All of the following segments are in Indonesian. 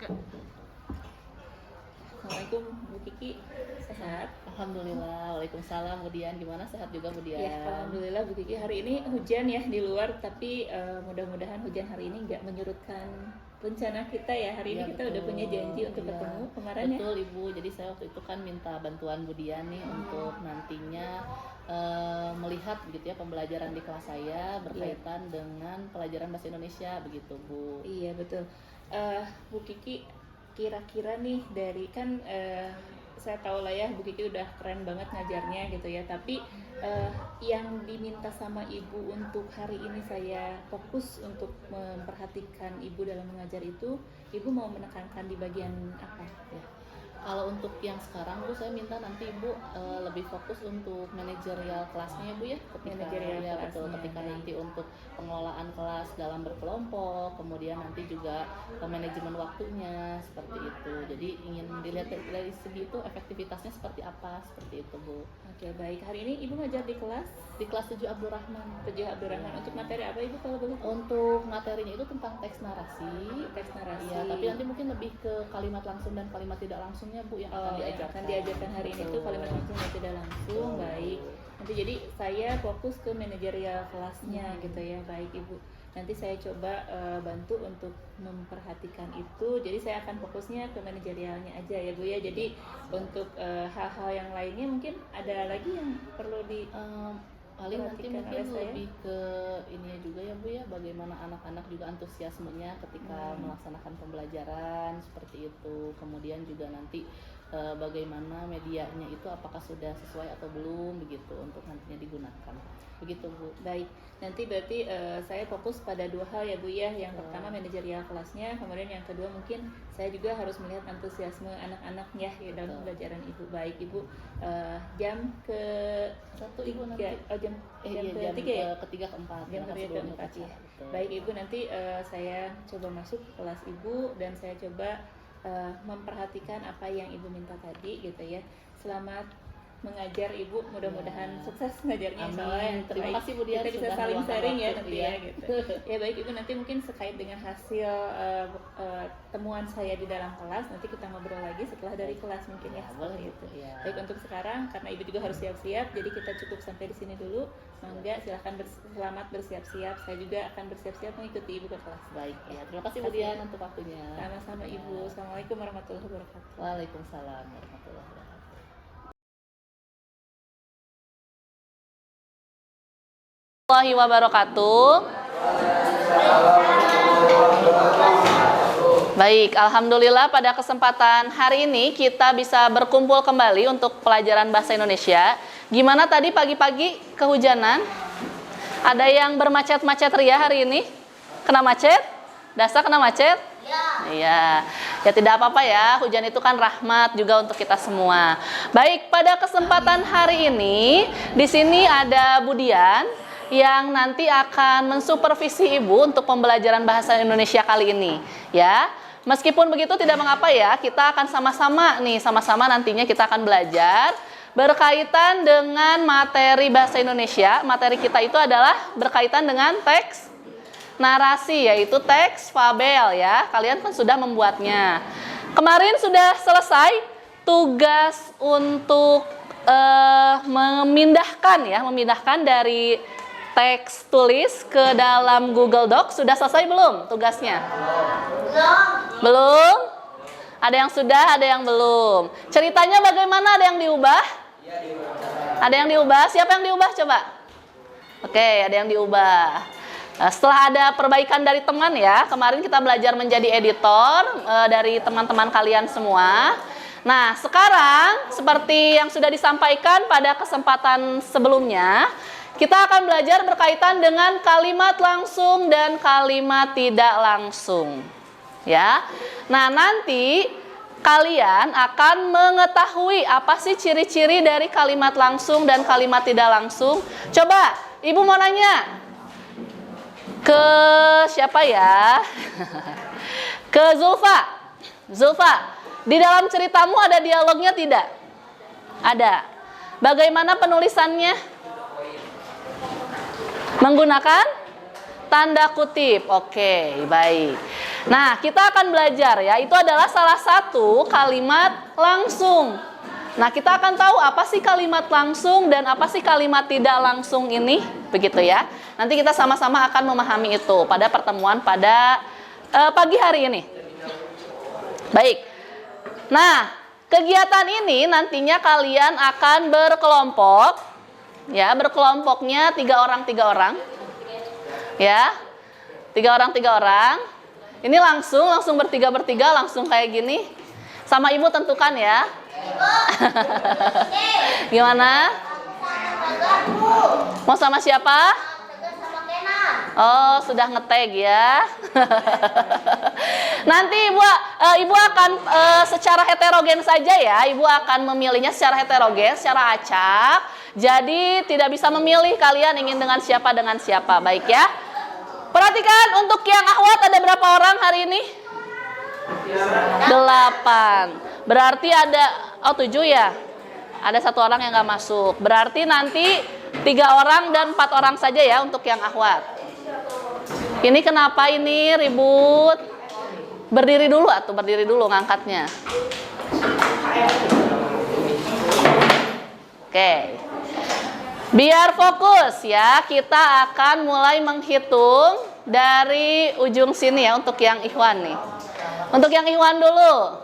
Assalamualaikum Bu Kiki, sehat? Alhamdulillah, waalaikumsalam. Budian gimana, sehat juga Budian? Ya, alhamdulillah Bu Kiki. Hari ini hujan ya di luar, tapi mudah-mudahan hujan hari ini nggak menyurutkan rencana kita ya. Hari ini Iya, kita udah betul. punya janji untuk Iya, ketemu kemarin ya. betul Ibu. Jadi saya waktu itu kan minta bantuan Budian nih untuk nantinya melihat begitu ya pembelajaran di kelas saya berkaitan dengan pelajaran bahasa Indonesia begitu Bu. Iya betul. Bu Kiki, kira-kira nih dari kan saya tahu lah ya Bu Kiki udah keren banget ngajarnya gitu ya. Tapi yang diminta sama Ibu untuk hari ini saya fokus untuk memperhatikan Ibu dalam mengajar itu, Ibu mau menekankan di bagian apa ya? Kalau untuk yang sekarang Bu, saya minta nanti Ibu lebih fokus untuk manajerial kelasnya ya Bu ya. Manajerial ya, kelasnya, betul. Ketika baik. nanti untuk pengelolaan kelas dalam berkelompok, kemudian nanti juga manajemen waktunya seperti itu. Jadi ingin dilihat dari segi itu efektivitasnya seperti apa, seperti itu Bu. Oke baik. Hari ini Ibu ngajar di kelas Di kelas 7 Abdurrahman. Abdurrahman. Untuk materi apa Ibu kalau boleh? Untuk materinya itu tentang teks narasi. Teks narasi. Iya, tapi nanti mungkin lebih ke kalimat langsung dan kalimat tidak langsungnya Bu yang akan yang diajarkan. akan diajarkan hari ini tuh kalimat langsung dan tidak langsung. Baik. Nanti jadi saya fokus ke manajerial kelasnya gitu ya. Baik Ibu. Nanti saya coba bantu untuk memperhatikan itu. Jadi saya akan fokusnya ke manajerialnya aja ya Bu ya. Jadi untuk hal-hal yang lainnya mungkin ada lagi yang perlu di Paling nanti perhatikan mungkin oleh saya. lebih ke ininya juga ya Bu ya, bagaimana anak-anak juga antusiasmenya ketika melaksanakan pembelajaran seperti itu. Kemudian juga nanti bagaimana medianya itu apakah sudah sesuai atau belum begitu untuk nantinya digunakan. Begitu Bu. Baik, nanti berarti saya fokus pada dua hal ya Bu ya. Yang pertama manajerial kelasnya, kemudian yang kedua mungkin saya juga harus melihat antusiasme anak-anaknya ya dalam pembelajaran Ibu. Baik Ibu, jam ke Satu Ibu nanti jam jam ketiga ya? ketiga keempat. Jam karena ketiga sebelumnya keempat ya. betul. Baik Ibu, nanti saya coba masuk ke kelas Ibu dan saya coba memperhatikan apa yang Ibu minta tadi gitu ya. Selamat mengajar Ibu, mudah-mudahan sukses ngajarnya. Amin. Terima kasih Bu Dian, kita bisa sudah saling meluangkan sharing ya waktu, nanti ya. ya gitu. Ya baik Ibu, nanti mungkin sekait dengan hasil temuan saya di dalam kelas nanti kita ngobrol lagi setelah dari kelas mungkin ya, boleh seperti itu. ya. Baik, untuk sekarang karena Ibu juga harus siap-siap, jadi kita cukup sampai di sini dulu. Mangga silahkan selamat bersiap-siap. Saya juga akan bersiap-siap mengikuti Ibu ke kelas. Baik ya, terima kasih Bu Dian untuk waktunya. Sama-sama Ibu. Assalamualaikum warahmatullahi wabarakatuh. Waalaikumsalam warahmatullahi wabarakatuh. Warahmatullahi wabarakatuh. Baik, alhamdulillah pada kesempatan hari ini kita bisa berkumpul kembali untuk pelajaran bahasa Indonesia. Gimana tadi pagi-pagi kehujanan? Ada yang bermacet-macet ria hari ini? Kena macet? Dasa kena macet? Iya. Ya tidak apa-apa ya, hujan itu kan rahmat juga untuk kita semua. Baik, pada kesempatan hari ini di sini ada Budian yang nanti akan mensupervisi Ibu untuk pembelajaran bahasa Indonesia kali ini, ya. Meskipun begitu tidak mengapa ya, kita akan sama-sama nantinya kita akan belajar berkaitan dengan materi bahasa Indonesia. Materi kita itu adalah berkaitan dengan teks narasi, yaitu teks fabel ya. Kalian kan sudah membuatnya. Kemarin sudah selesai tugas untuk memindahkan dari teks tulis ke dalam Google Docs. Sudah selesai belum tugasnya? Belum? Ada yang sudah, ada yang belum. Ceritanya bagaimana? Ada yang diubah? Ada yang diubah? Siapa yang diubah coba? Oke, ada yang diubah. Setelah ada perbaikan dari teman ya, kemarin kita belajar menjadi editor dari teman-teman kalian semua. Nah, sekarang seperti yang sudah disampaikan pada kesempatan sebelumnya, kita akan belajar berkaitan dengan kalimat langsung dan kalimat tidak langsung. Ya. Nah, nanti kalian akan mengetahui apa sih ciri-ciri dari kalimat langsung dan kalimat tidak langsung. Coba, Ibu mau nanya. Ke siapa ya? Ke Zulfa. Zulfa, di dalam ceritamu ada dialognya tidak? Ada. Bagaimana penulisannya? Menggunakan tanda kutip. Oke, baik. Nah, kita akan belajar ya, itu adalah salah satu kalimat langsung. Nah, kita akan tahu apa sih kalimat langsung dan apa sih kalimat tidak langsung ini, begitu ya. Nanti kita sama-sama akan memahami itu pada pertemuan pada pagi hari ini. Baik. Nah, kegiatan ini nantinya kalian akan berkelompok, ya, berkelompoknya 3 orang. Ya, 3 orang. Ini langsung bertiga, langsung kayak gini. Sama ibu tentukan ya. Gimana? Mau sama siapa? Oh, sudah ngetag ya. Nanti ibu akan secara heterogen saja ya. Ibu akan memilihnya secara heterogen, secara acak. Jadi tidak bisa memilih kalian ingin dengan siapa. Baik ya. Perhatikan untuk yang akhwat ada berapa orang hari ini? 8. Berarti ada 7 ya. Ada 1 orang yang nggak masuk. Berarti nanti 3 orang dan 4 orang saja ya untuk yang akhwat. Ini kenapa ini ribut? Berdiri dulu ngangkatnya. Oke. Biar fokus ya, kita akan mulai menghitung dari ujung sini ya untuk yang ikhwan nih. Untuk yang ikhwan dulu.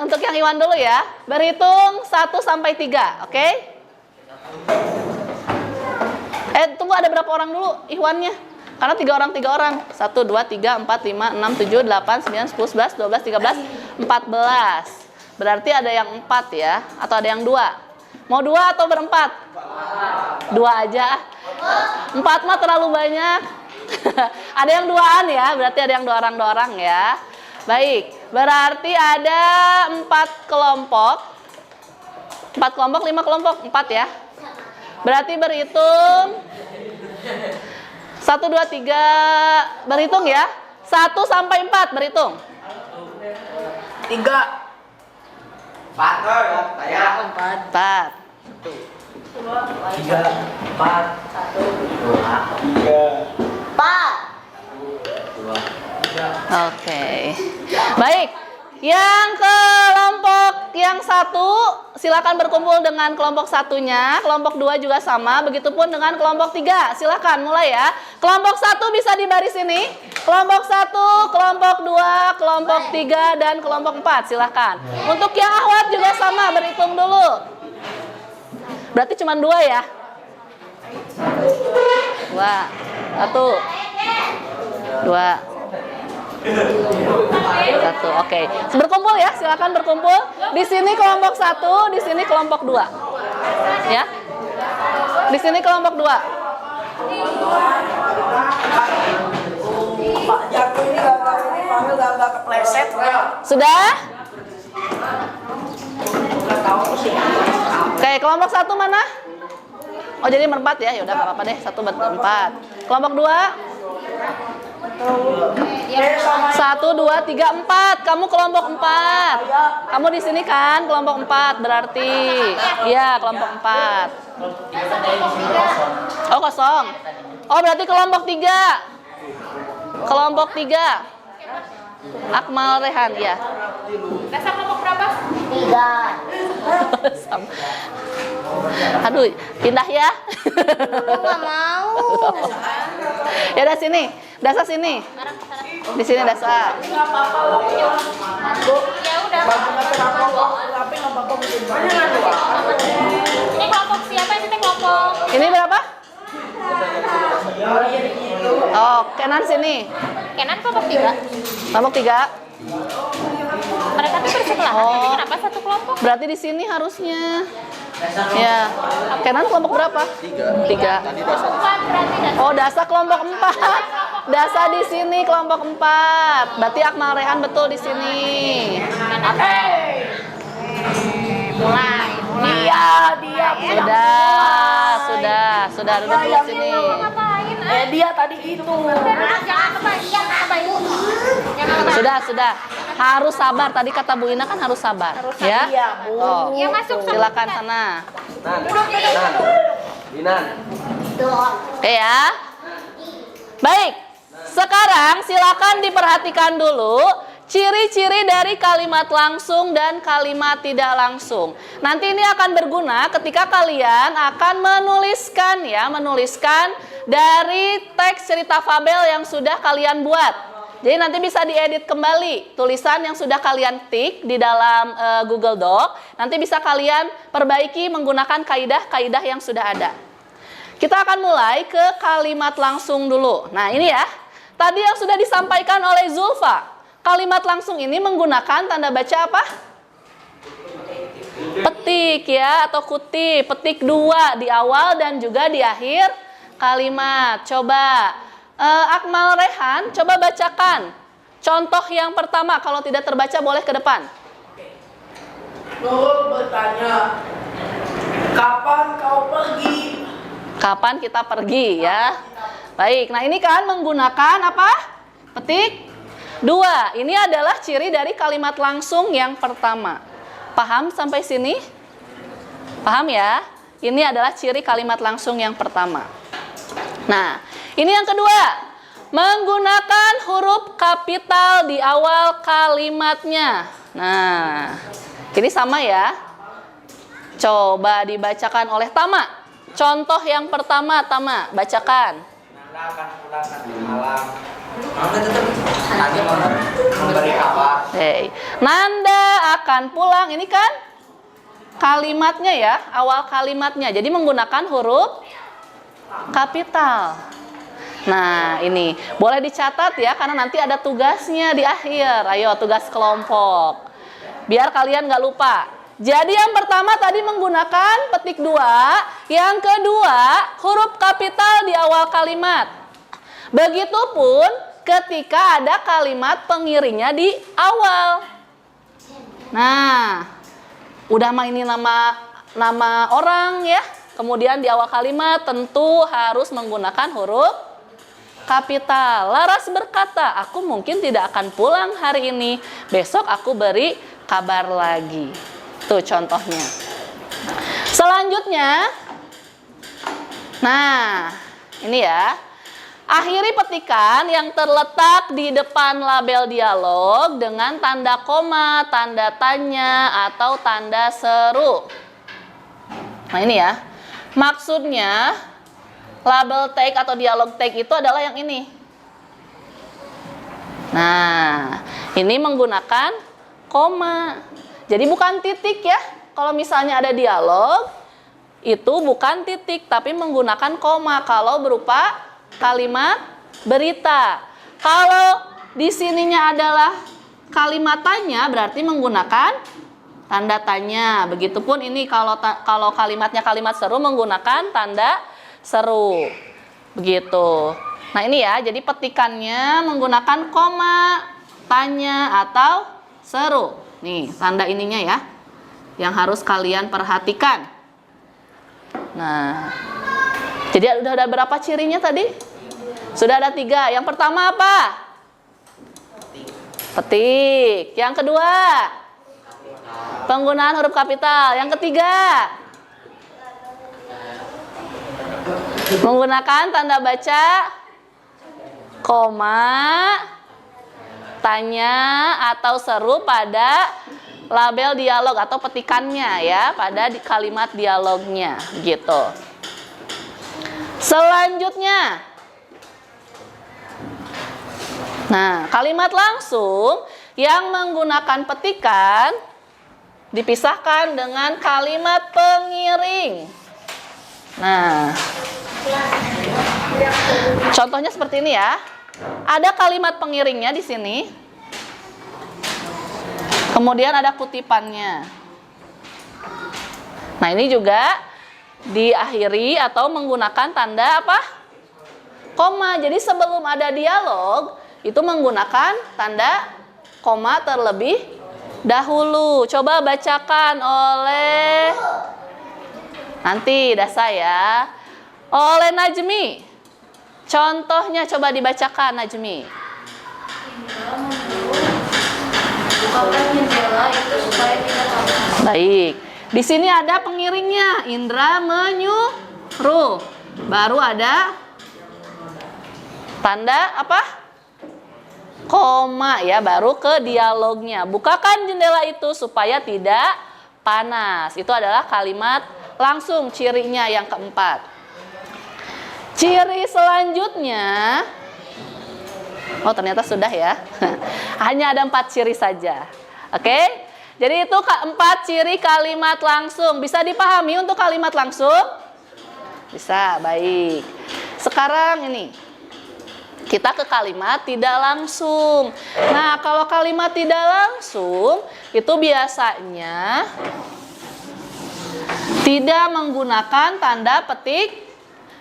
Untuk yang ikhwan dulu ya. Berhitung 1 sampai 3, oke? Tunggu ada berapa orang dulu ikhwannya? Karena 3 orang. 1 2 3 4 5 6 7 8 9 10 11 12 13 14. Berarti ada yang 4 ya atau ada yang 2? Mau 2 atau berempat? 2 aja. 4 mah terlalu banyak. Ada yang 2-an ya, berarti ada yang 2 orang ya. Baik, berarti ada 4 kelompok. 4 kelompok, 5 kelompok, 4 ya. Berarti berhitung 1 2 3 berhitung ya. 1 sampai 4 berhitung. 3 4 Oke. Baik. Yang kelompok yang 1 silakan berkumpul dengan kelompok 1-nya, kelompok 2 juga sama, begitupun dengan kelompok 3. Silakan mulai ya. Kelompok 1 bisa di baris ini. Kelompok 1, kelompok 2, kelompok 3 dan kelompok 4. Silakan. Untuk yang akhwat juga sama, berhitung dulu. Berarti cuma 2 ya. 2 1 2 1, oke. Berkumpul ya, silakan berkumpul. Di sini kelompok 1, di sini kelompok 2. Ya. Di sini kelompok 2. Pak Jago ini gak kepleset. Sudah? Oke, kelompok 1 mana? Oh, jadi berempat ya. Ya udah enggak apa-apa deh, 1 berempat. Kelompok 2? 1 2 3 4. Kamu kelompok 4. Kamu di sini kan kelompok 4 berarti. Iya, kelompok 4. Oh, kosong. Oh, berarti kelompok 3. Kelompok 3. Akmal Rehan ya. Dasar kelompok berapa? 3. Aduh, pindah ya. Nggak mau. Ya udah sini. Dasar sini. Di sini dasar. Ya udah. Ini kelompok siapa sih kelompok? Ini berapa? Oh, Kenan sini. Kenan kelompok 3. Kelompok 3. Mereka tuh bersebelahan. Oh. Jadi kenapa satu kelompok? Berarti di sini harusnya. Ya. Kenan kelompok berapa? 3. 3. 4 berarti dasar. Oh, Dasa kelompok 4. Dasa di sini kelompok 4. Berarti Akmal Rehan betul di sini. Mulai. Dia Sudah duduk di sini. Ngapain? dia tadi itu. Jangan kebayang. Sudah. Harus sabar. Tadi kata Bu Ina kan harus sabar. Ya. Iya, Bu. Oh. Ya masuk sama Silakan kita. sana. Dinan. Oke ya. Baik. Sekarang silakan diperhatikan dulu ciri-ciri dari kalimat langsung dan kalimat tidak langsung. Nanti ini akan berguna ketika kalian akan menuliskan dari teks cerita fabel yang sudah kalian buat. Jadi nanti bisa diedit kembali tulisan yang sudah kalian tik di dalam Google Doc. Nanti bisa kalian perbaiki menggunakan kaidah-kaidah yang sudah ada. Kita akan mulai ke kalimat langsung dulu. Nah ini ya, tadi yang sudah disampaikan oleh Zulfa. Kalimat langsung ini menggunakan tanda baca apa? Petik ya, atau kutip. Petik 2 di awal dan juga di akhir kalimat. Coba Akmal Rehan, coba bacakan contoh yang pertama. Kalau tidak terbaca boleh ke depan. Nurul bertanya, kapan kau pergi? Kapan kita pergi ya? Baik, nah ini kan menggunakan apa? Petik 2. Ini adalah ciri dari kalimat langsung yang pertama. Paham sampai sini? Paham ya? Ini adalah ciri kalimat langsung yang pertama. Nah, ini yang kedua. Menggunakan huruf kapital di awal kalimatnya. Nah, ini sama ya. Coba dibacakan oleh Tama. Contoh yang pertama, Tama, bacakan. Nanda akan pulang nanti malam. Nanti memberi kabar. Hey. Nanda akan pulang. Ini kan kalimatnya ya, awal kalimatnya. Jadi menggunakan huruf kapital. Nah, ini boleh dicatat ya, karena nanti ada tugasnya di akhir. Ayo, tugas kelompok. Biar kalian nggak lupa. Jadi yang pertama tadi menggunakan petik 2, yang kedua huruf kapital di awal kalimat. Begitupun ketika ada kalimat pengiringnya di awal. Nah, udah mainin nama orang ya. Kemudian di awal kalimat tentu harus menggunakan huruf kapital. Laras berkata, aku mungkin tidak akan pulang hari ini. Besok aku beri kabar lagi. Tuh contohnya. Selanjutnya, nah ini ya. Akhiri petikan yang terletak di depan label dialog dengan tanda koma, tanda tanya, atau tanda seru. Nah ini ya. Maksudnya label tag atau dialog tag itu adalah yang ini. Nah, ini menggunakan koma. Jadi bukan titik ya. Kalau misalnya ada dialog, itu bukan titik, tapi menggunakan koma kalau berupa kalimat berita. Kalau di sininya adalah kalimat tanya, berarti menggunakan tanda tanya. Begitupun ini kalau kalimatnya kalimat seru menggunakan tanda seru. Begitu. Nah ini ya, jadi petikannya menggunakan koma, tanya, atau seru. Nih, tanda ininya ya, yang harus kalian perhatikan. Nah, jadi udah ada berapa cirinya tadi? Sudah ada 3. Yang pertama apa? Petik. Yang kedua? Penggunaan huruf kapital. Yang ketiga? Menggunakan tanda baca koma, tanya, atau seru pada label dialog atau petikannya ya, pada kalimat dialognya gitu. Selanjutnya, nah kalimat langsung yang menggunakan petikan dipisahkan dengan kalimat pengiring. Nah, contohnya seperti ini ya. Ada kalimat pengiringnya di sini. Kemudian ada kutipannya. Nah, ini juga diakhiri atau menggunakan tanda apa? Koma. Jadi sebelum ada dialog, itu menggunakan tanda koma terlebih dahulu. Coba bacakan oleh nanti Dasa ya. Oleh Najmi. Contohnya coba dibacakan Najmi. Bukakan jendela itu supaya tidak panas. Baik. Di sini ada pengiringnya. Indra menyuruh. Baru ada Tanda apa? Koma ya, baru ke dialognya. Bukakan jendela itu supaya tidak panas. Itu adalah kalimat langsung, cirinya yang keempat. Ciri selanjutnya, oh ternyata sudah ya. Hanya ada 4 ciri saja. Oke? Jadi itu 4 ciri kalimat langsung. Bisa dipahami untuk kalimat langsung? Bisa, baik. Sekarang ini, kita ke kalimat tidak langsung. Nah, kalau kalimat tidak langsung, itu biasanya tidak menggunakan tanda petik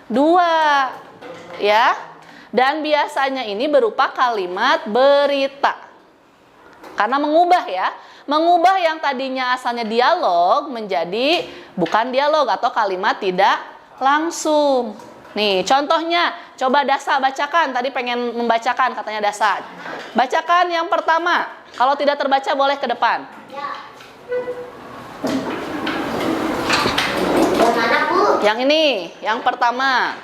2. Ya. Dan biasanya ini berupa kalimat berita. Karena mengubah ya. Mengubah yang tadinya asalnya dialog menjadi bukan dialog atau kalimat tidak langsung. Nih, contohnya, coba Dasa bacakan. Tadi pengen membacakan katanya Dasa. Bacakan yang pertama. Kalau tidak terbaca boleh ke depan. Yang mana, Bu? Yang ini, yang pertama.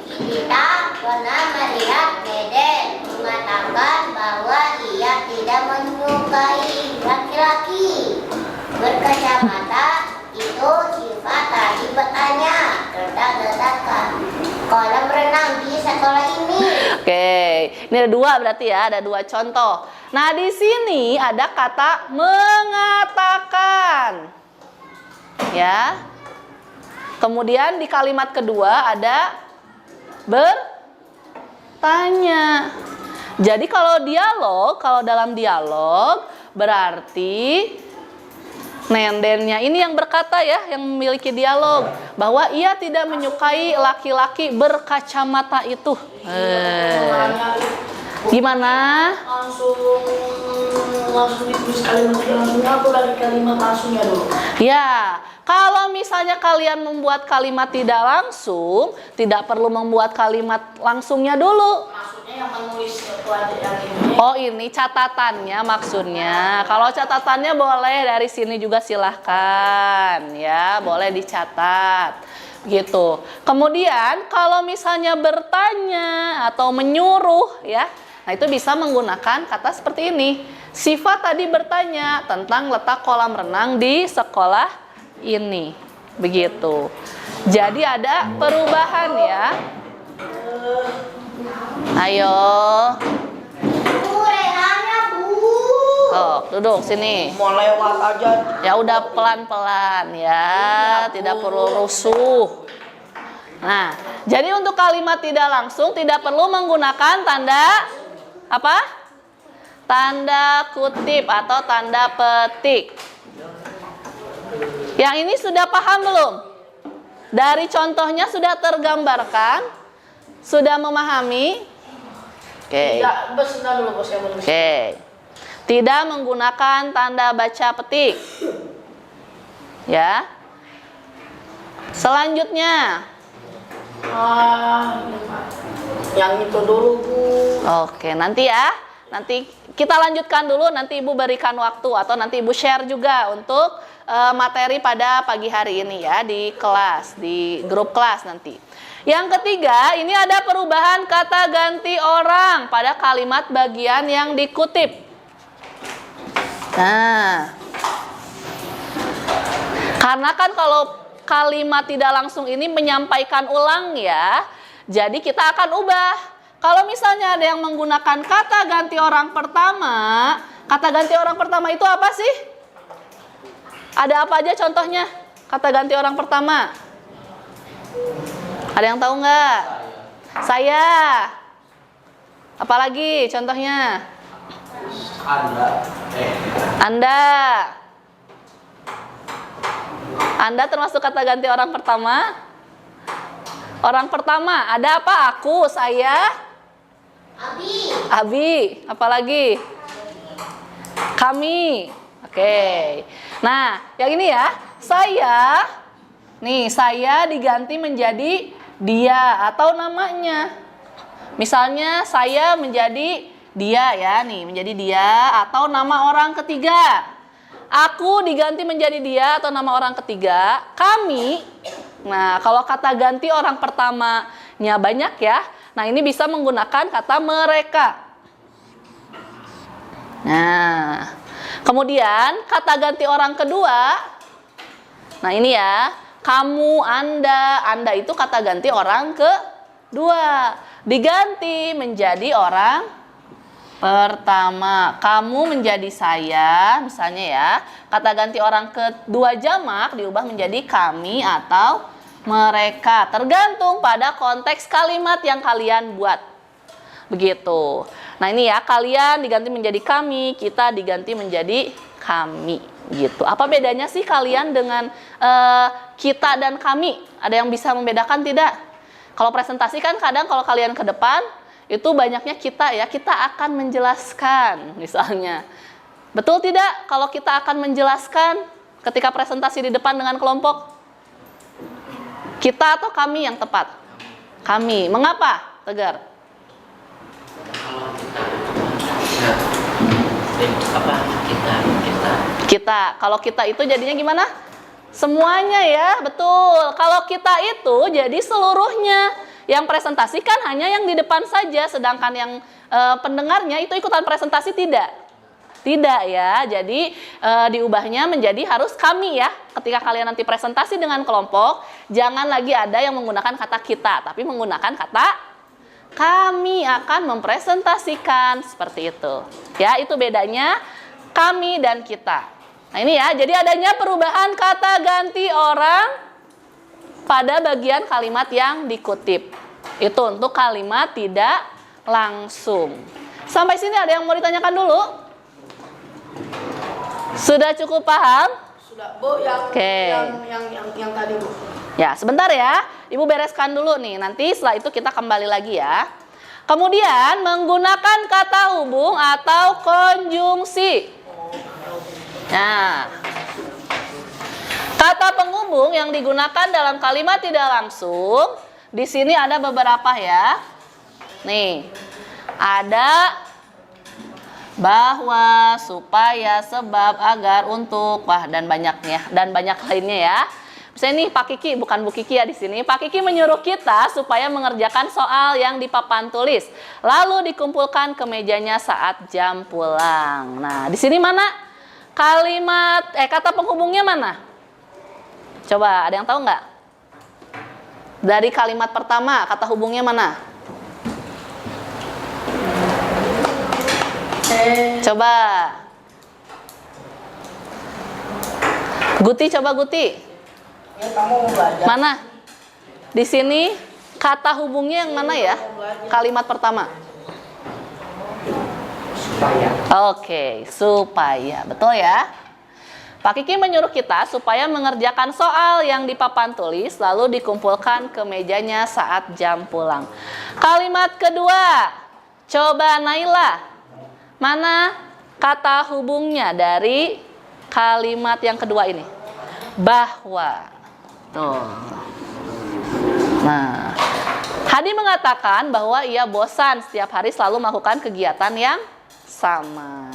Kita pernah melihat Deden mengatakan bahwa ia tidak menyukai laki-laki berkacamata. Itu Syifa tadi bertanya tentang letakkan kolam renang di sekolah ini. Oke, ini ada 2 berarti ya, ada 2 contoh. Nah, di sini ada kata mengatakan. Ya. Kemudian di kalimat kedua ada bertanya. Jadi kalau dalam dialog berarti Nendennya ini yang berkata ya, yang memiliki dialog bahwa ia tidak menyukai laki-laki berkacamata itu. Gimana? Langsung ditulis kalimat langsungnya atau dari kalimat langsungnya dulu? Ya, kalau misalnya kalian membuat kalimat tidak langsung, tidak perlu membuat kalimat langsungnya dulu. Maksudnya yang menulis pelajaran ini. Oh, ini catatannya maksudnya. Kalau catatannya boleh dari sini juga silahkan ya, boleh dicatat gitu. Kemudian kalau misalnya bertanya atau menyuruh ya, nah itu bisa menggunakan kata seperti ini. Syifa tadi bertanya tentang letak kolam renang di sekolah ini. Begitu. Jadi ada perubahan ya. Ayo. Bu, Rehana, Bu. Oh, duduk sini. Mau lewat aja. Ya udah pelan-pelan ya, tidak perlu rusuh. Nah, jadi untuk kalimat tidak langsung tidak perlu menggunakan tanda apa? Tanda kutip atau tanda petik. Yang ini sudah paham belum? Dari contohnya sudah tergambarkan? Sudah memahami? Oke. Ya, sebentar dulu bos, yang menulis. Oke. Tidak menggunakan tanda baca petik. Ya. Selanjutnya. Yang itu dulu, Bu. Oke, nanti ya. Nanti kita lanjutkan dulu, nanti Ibu berikan waktu atau nanti Ibu share juga untuk materi pada pagi hari ini ya di kelas, di grup kelas nanti. Yang ketiga, ini ada perubahan kata ganti orang pada kalimat bagian yang dikutip. Nah, karena kan kalau kalimat tidak langsung ini menyampaikan ulang ya, jadi kita akan ubah. Kalau misalnya ada yang menggunakan kata ganti orang pertama, kata ganti orang pertama itu apa sih? Ada apa aja contohnya? Kata ganti orang pertama. Ada yang tahu nggak? Saya. Apalagi contohnya? Anda. Anda termasuk kata ganti orang pertama? Orang pertama, ada apa? Aku, saya. Abi, apalagi? Kami. Oke. Nah, yang ini ya, saya. Nih, saya diganti menjadi dia atau namanya. Misalnya saya menjadi dia ya, nih menjadi dia atau nama orang ketiga. Aku diganti menjadi dia atau nama orang ketiga. Kami. Nah, kalau kata ganti orang pertamanya banyak ya. Nah, ini bisa menggunakan kata mereka. Nah, kemudian kata ganti orang kedua. Nah, ini ya. Kamu, Anda itu kata ganti orang kedua. Diganti menjadi orang pertama. Kamu menjadi saya, misalnya ya. Kata ganti orang kedua jamak diubah menjadi kami atau mereka. Tergantung pada konteks kalimat yang kalian buat. Begitu. Nah, ini ya, kalian diganti menjadi kami, kita diganti menjadi kami. Gitu. Apa bedanya sih kalian dengan kita dan kami? Ada yang bisa membedakan tidak? Kalau presentasi kan kadang kalau kalian ke depan itu banyaknya kita ya, kita akan menjelaskan misalnya. Betul tidak kalau kita akan menjelaskan ketika presentasi di depan dengan kelompok? Kita atau kami yang tepat? Kami. Mengapa, Tegar? Kita. Kalau kita itu jadinya gimana? Semuanya ya, betul. Kalau kita itu jadi seluruhnya. Yang presentasikan hanya yang di depan saja, sedangkan yang pendengarnya itu ikutan presentasi tidak. Tidak ya, jadi diubahnya menjadi harus kami ya. Ketika kalian nanti presentasi dengan kelompok, jangan lagi ada yang menggunakan kata kita, tapi menggunakan kata kami akan mempresentasikan, seperti itu. Ya, itu bedanya kami dan kita. Nah, ini ya, jadi adanya perubahan kata ganti orang pada bagian kalimat yang dikutip. Itu untuk kalimat tidak langsung. Sampai sini ada yang mau ditanyakan dulu? Sudah cukup paham? Sudah, Bu, yang tadi, Bu. Ya, sebentar ya. Ibu bereskan dulu nih. Nanti setelah itu kita kembali lagi ya. Kemudian menggunakan kata hubung atau konjungsi. Nah, kata penghubung yang digunakan dalam kalimat tidak langsung, di sini ada beberapa ya. Nih, ada bahwa, supaya, sebab, agar, untuk, wah, dan banyaknya, dan banyak lainnya ya. Misalnya nih Pak Kiki, bukan Bu Kiki ya di sini. Pak Kiki menyuruh kita supaya mengerjakan soal yang di papan tulis, lalu dikumpulkan ke mejanya saat jam pulang. Nah, di sini mana? Kalimat, kata penghubungnya mana? Coba, ada yang tahu nggak? Dari kalimat pertama, kata hubungnya mana? Coba. Guti, coba Guti. Mana? Di sini, kata hubungnya yang mana ya? Kalimat pertama. Supaya. Oke, supaya. Betul ya? Pak Kiki menyuruh kita supaya mengerjakan soal yang di papan tulis lalu dikumpulkan ke mejanya saat jam pulang. Kalimat kedua. Coba Naila. Mana kata hubungnya dari kalimat yang kedua ini? Bahwa. Tuh. Nah, Hadi mengatakan bahwa ia bosan setiap hari selalu melakukan kegiatan yang sama.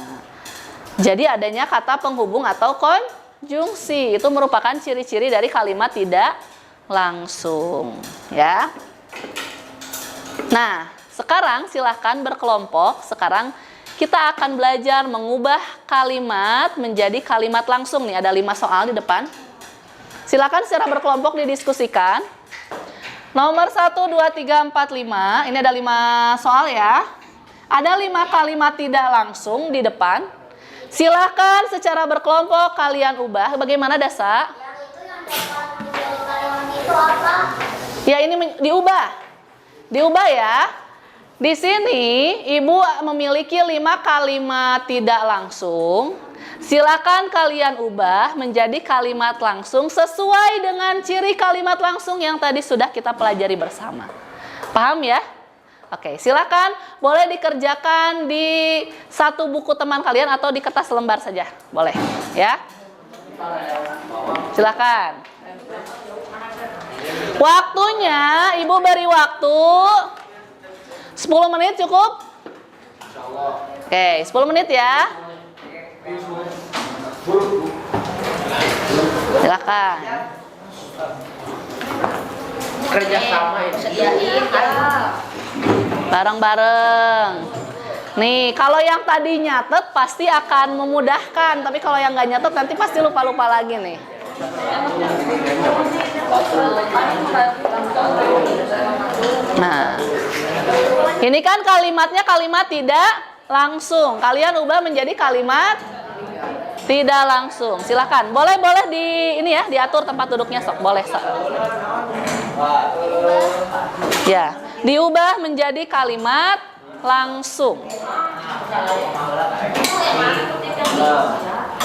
Jadi adanya kata penghubung atau konjungsi itu merupakan ciri-ciri dari kalimat tidak langsung, ya. Nah, sekarang silahkan berkelompok. Sekarang kita akan belajar mengubah kalimat menjadi kalimat langsung nih. Ada 5 soal di depan. Silakan secara berkelompok didiskusikan. Nomor 1, 2, 3, 4, 5. Ini ada 5 soal ya. Ada 5 kalimat tidak langsung di depan. Silahkan secara berkelompok kalian ubah. Bagaimana Dasa? Itu apa? Ya, ini diubah. Diubah ya. Di sini Ibu memiliki 5 kalimat tidak langsung. Silakan kalian ubah menjadi kalimat langsung sesuai dengan ciri kalimat langsung yang tadi sudah kita pelajari bersama. Paham ya? Oke, silakan boleh dikerjakan di satu buku teman kalian atau di kertas lembar saja. Boleh, ya. Silakan. Waktunya, Ibu beri waktu 10 menit cukup? Oke, 10 menit ya. Silakan. Kerjasama ya. Sediain ya. Bareng-bareng. Nih, kalau yang tadi nyatet pasti akan memudahkan, tapi kalau yang nggak nyatet nanti pasti lupa-lupa lagi nih. Nah, ini kan kalimatnya kalimat tidak langsung. Kalian ubah menjadi kalimat tidak langsung. Silakan. Boleh di ini ya, diatur tempat duduknya sok. Boleh sok. Ya, diubah menjadi kalimat langsung.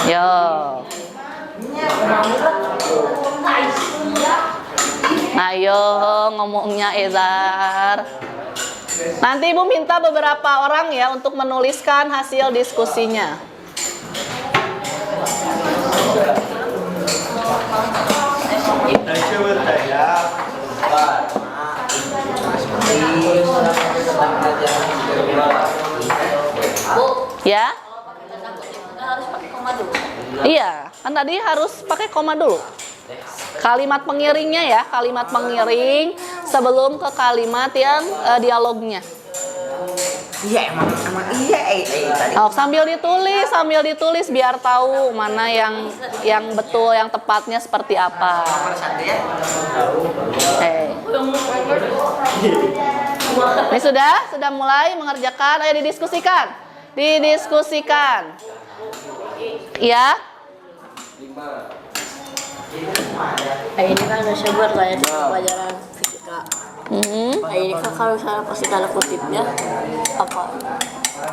Yo. Ayo ngomongnya Ezar. Nanti Ibu minta beberapa orang ya untuk menuliskan hasil diskusinya. Ya? Iya, kan tadi harus pakai koma dulu. Kalimat pengiringnya ya, kalimat pengiring sebelum ke kalimat yang dialognya. Iya emang iya tadi. Oh, sambil ditulis biar tahu mana yang betul, yang tepatnya seperti apa. Ini sudah mulai mengerjakan. Ayo didiskusikan. Ya. Ini kan udah sebar lah ya di pelajaran fisika. Ini kan kalau misalnya pasti tanda kutipnya apa?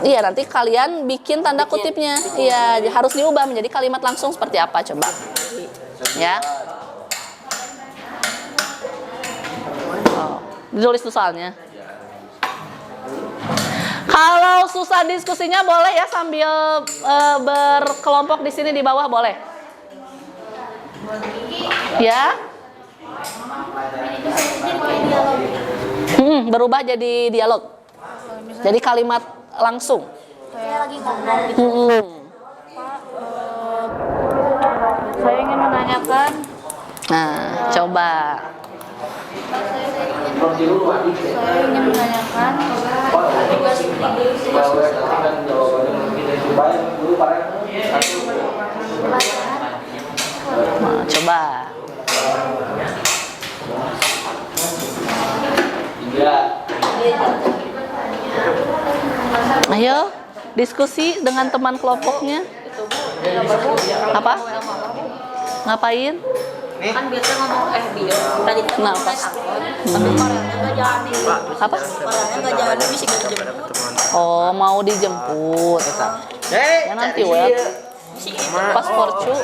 Iya, nanti kalian bikin tanda kutipnya. Iya, harus diubah menjadi kalimat langsung seperti apa coba. Ya. Oh, ditulis tuh soalnya. Kalau susah diskusinya boleh ya sambil berkelompok di sini di bawah boleh. Ya. Berubah jadi dialog. Jadi kalimat langsung. Saya lagi ngomong gitu. Saya ingin menanyakan. Nah, coba. Saya ingin menanyakan. Nah, coba. Ayo, diskusi dengan teman kelompoknya. Apa? Ngapain? Kan biasa ngomong bio. Tadi kita Nah, ngomong pas. tapi Koreanya nggak jadi. Apa? Koreanya nggak jadi bisa dijemput. Oh, mau dijemput. Ya nanti web. Paspor cu.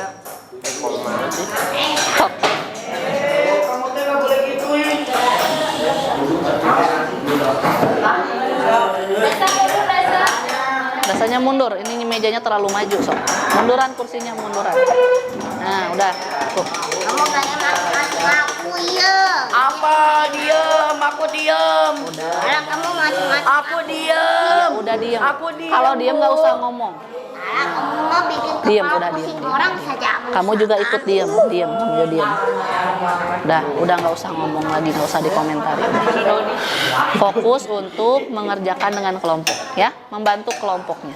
Rasanya mundur, ini mejanya terlalu maju sob. Munduran kursinya, munduran. Nah, udah. Tuh. Kamu tanya aku ya. Apa diem? Aku diem. Kalau kamu macam-macam. Aku diem. Udah diem. Aku diem. Kalau diem nggak usah ngomong. Kamu mau bikin Diem, kepala udah pusing diem. orang saja. Kamu juga ikut diem, kamu juga diem. Udah nggak usah ngomong lagi, nggak usah dikomentari. Fokus untuk mengerjakan dengan kelompok, ya, membantu kelompoknya,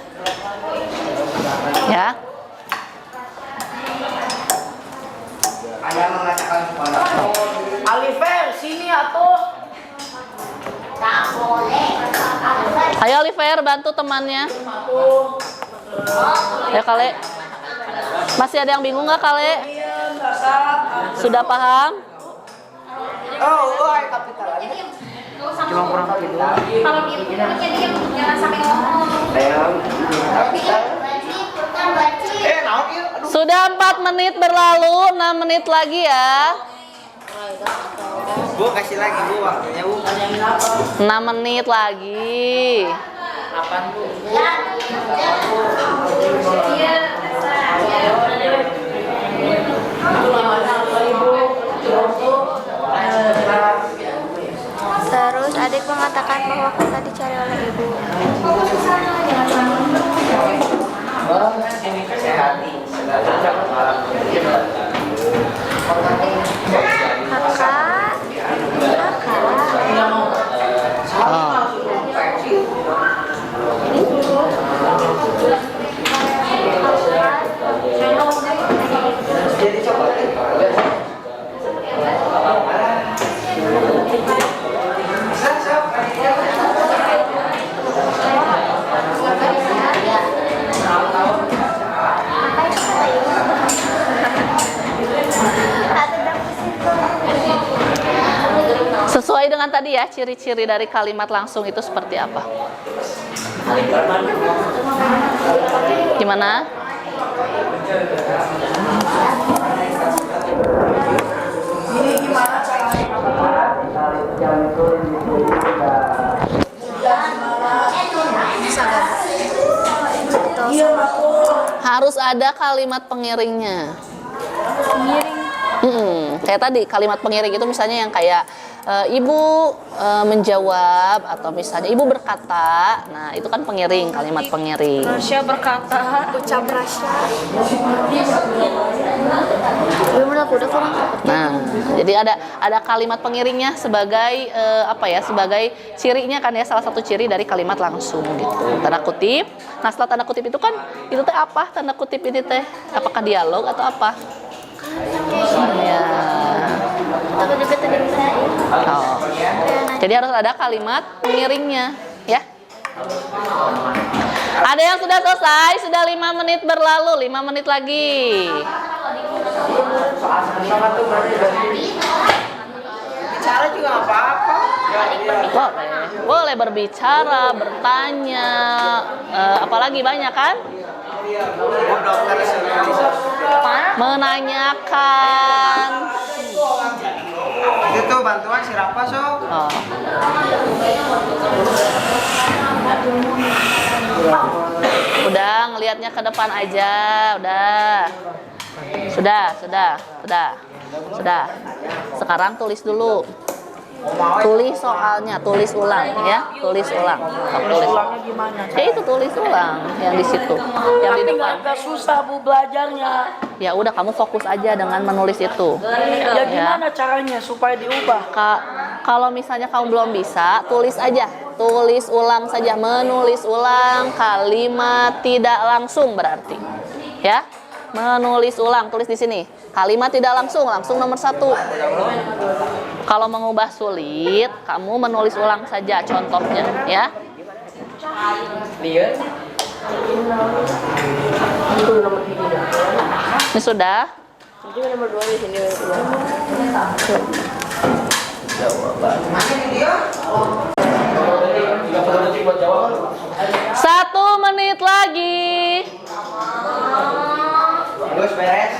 ya. Ayah mengatakan Alifer, sini atuh. Tak boleh. Ayo Oliver, bantu temannya. Ya Kale. Masih ada yang bingung nggak Kale? Sudah paham? kapital aja. Cuma kurang tidur. Kalau diem, jangan sampai ngomong. Naon ieu? Aduh. Sudah 4 menit berlalu, 6 menit lagi ya. Bu kasih lagi Bu waktunya Bu. 6 menit lagi. Terus adik mengatakan bahwa kota dicari oleh ibu. Kakak. Oh. tadi ya, ciri-ciri dari kalimat langsung itu seperti apa? Gimana? Harus ada kalimat pengiringnya. Kayak tadi kalimat pengiring itu misalnya yang kayak ibu menjawab atau misalnya ibu berkata. Nah, itu kan pengiring, kalimat pengiring. Rasya berkata, ucap rasya. Gimana aku udah kurang. Nah, jadi ada kalimat pengiringnya sebagai apa ya? Sebagai cirinya kan ya, salah satu ciri dari kalimat langsung gitu. Tanda kutip. Nah, setelah tanda kutip itu kan itu teh apa? Tanda kutip ini teh apakah dialog atau apa? Ya. Oh. Jadi harus ada kalimat pengiringnya, ya. Ada yang sudah selesai, sudah 5 menit berlalu, 5 menit lagi. Bicara juga nggak apa-apa. Boleh berbicara, bertanya, apalagi banyak kan? Menanyakan. Itu bantuan si Rafa so. Oh. Udah ngelihatnya ke depan aja, udah. Sudah. Sekarang tulis dulu. Tulis soalnya, tulis ulang ya, tulis ulang. Tulis. Ulangnya gimana? Itu tulis ulang yang di situ, yang di Tapi depan. nggak susah Bu belajarnya. Ya udah kamu fokus aja dengan menulis itu. Ya gimana caranya supaya diubah? Kalau misalnya kamu belum bisa, tulis aja. Tulis ulang saja, menulis ulang kalimat tidak langsung berarti. Ya. Menulis ulang, tulis di sini. Kalimat tidak langsung nomor 1. Kalau mengubah sulit, kamu menulis ulang saja contohnya, ya. Ini sudah. Nomor 2 di sini. 1 menit lagi. Terus beres.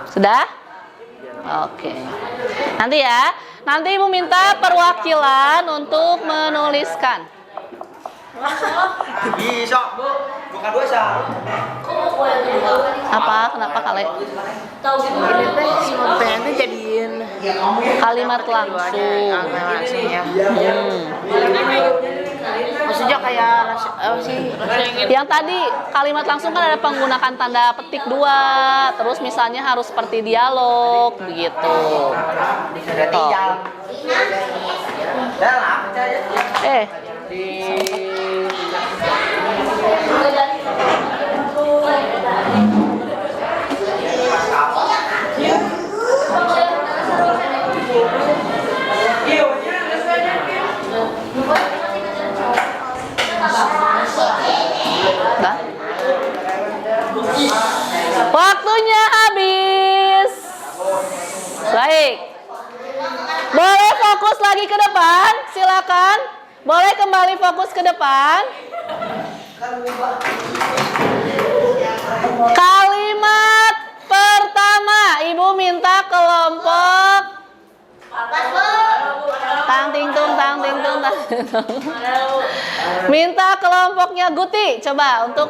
Sudah? Oke. Nanti ya. Nanti Ibu minta perwakilan untuk menuliskan. Bisa, Bu. Bukan dosa. Apa? Kenapa kali? Ini teh cuma pengen jadiin Kalimat langsung. maksudnya kayak apa sih? Yang tadi kalimat langsung kan ada penggunakan tanda petik 2. Terus misalnya harus seperti dialog begitu. Tuh. Dah. Waktunya habis. Baik. Boleh fokus lagi ke depan, silakan. Boleh kembali fokus ke depan. Kalimat pertama, Ibu minta kelompok tang ting tung. Minta kelompoknya Guti, coba untuk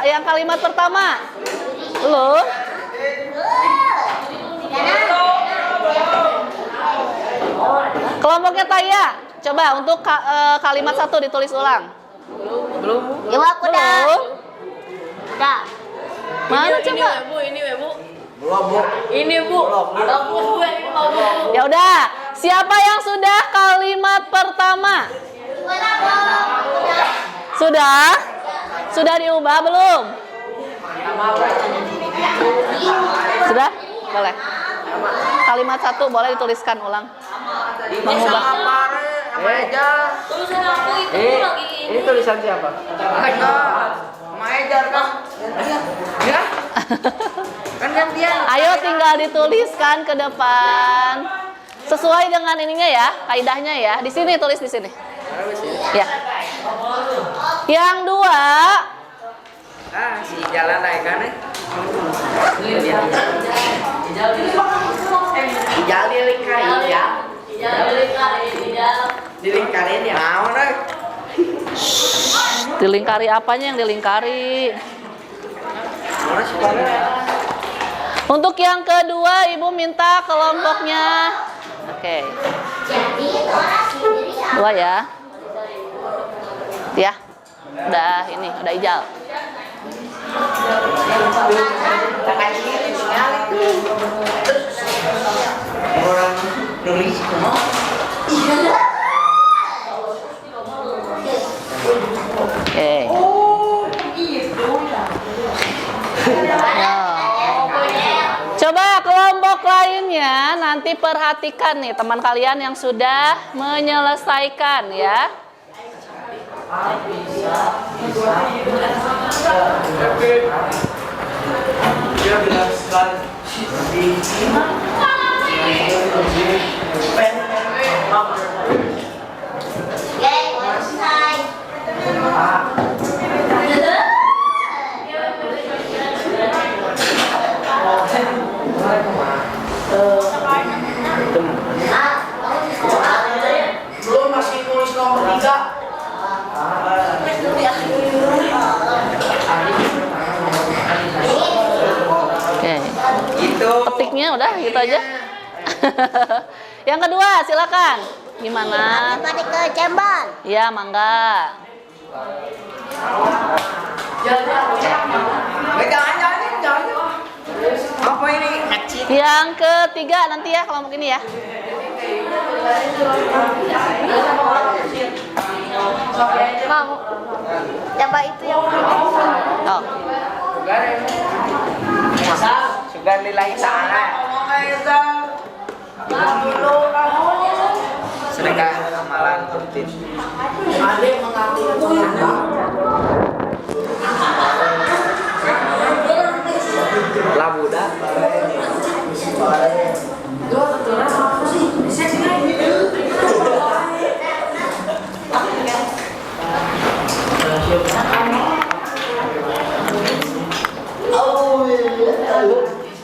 yang kalimat pertama. Lu. Kelompoknya Taya, coba untuk kalimat 1 ditulis ulang. Belum. Ibu aku dah. Dah. Mana coba? Ini Bu. Belum, Bu. Ini Bu. Bagus Bu. Ya udah, siapa yang sudah kalimat pertama? Sudah? Sudah diubah belum? Sudah? Boleh. Kalimat 1 boleh dituliskan ulang. Mengubah. Sama aja. Tulisan aku itu lagi Ini tulisan siapa? Sama Ejar kan? Ya? Kan yang dia. Ayo tinggal dituliskan ke depan. Sesuai dengan ininya ya, kaidahnya ya. Di sini tulis di sini. Ya. Yang dua, Si jalan naik kan? Ijal dilingkarin ya. Dilingkarin ya. Mau deh. dilingkari apanya yang dilingkari? Mana sih Bang? Untuk yang kedua, Ibu minta kelompoknya. Oke. Dua ya. Ya. Udah ini, udah ijal. Tangan kiri sekali tuh. Orang nulis semua. Oke. Ya. Coba kelompok lainnya nanti perhatikan nih teman kalian yang sudah menyelesaikan ya. Belum masih tulis nomor 3. Oke. Gitu. Petiknya udah gitu aja. Yang kedua, silakan. Gimana? Balik ke Cemban. Iya, mangga. Jangan. Apa ini? Kecil. Yang ketiga nanti ya kelompok ini ya. Mau. Coba itu yang Oh. Sudah nilai sana. Sedekah amalan rutin. Lah Buddha.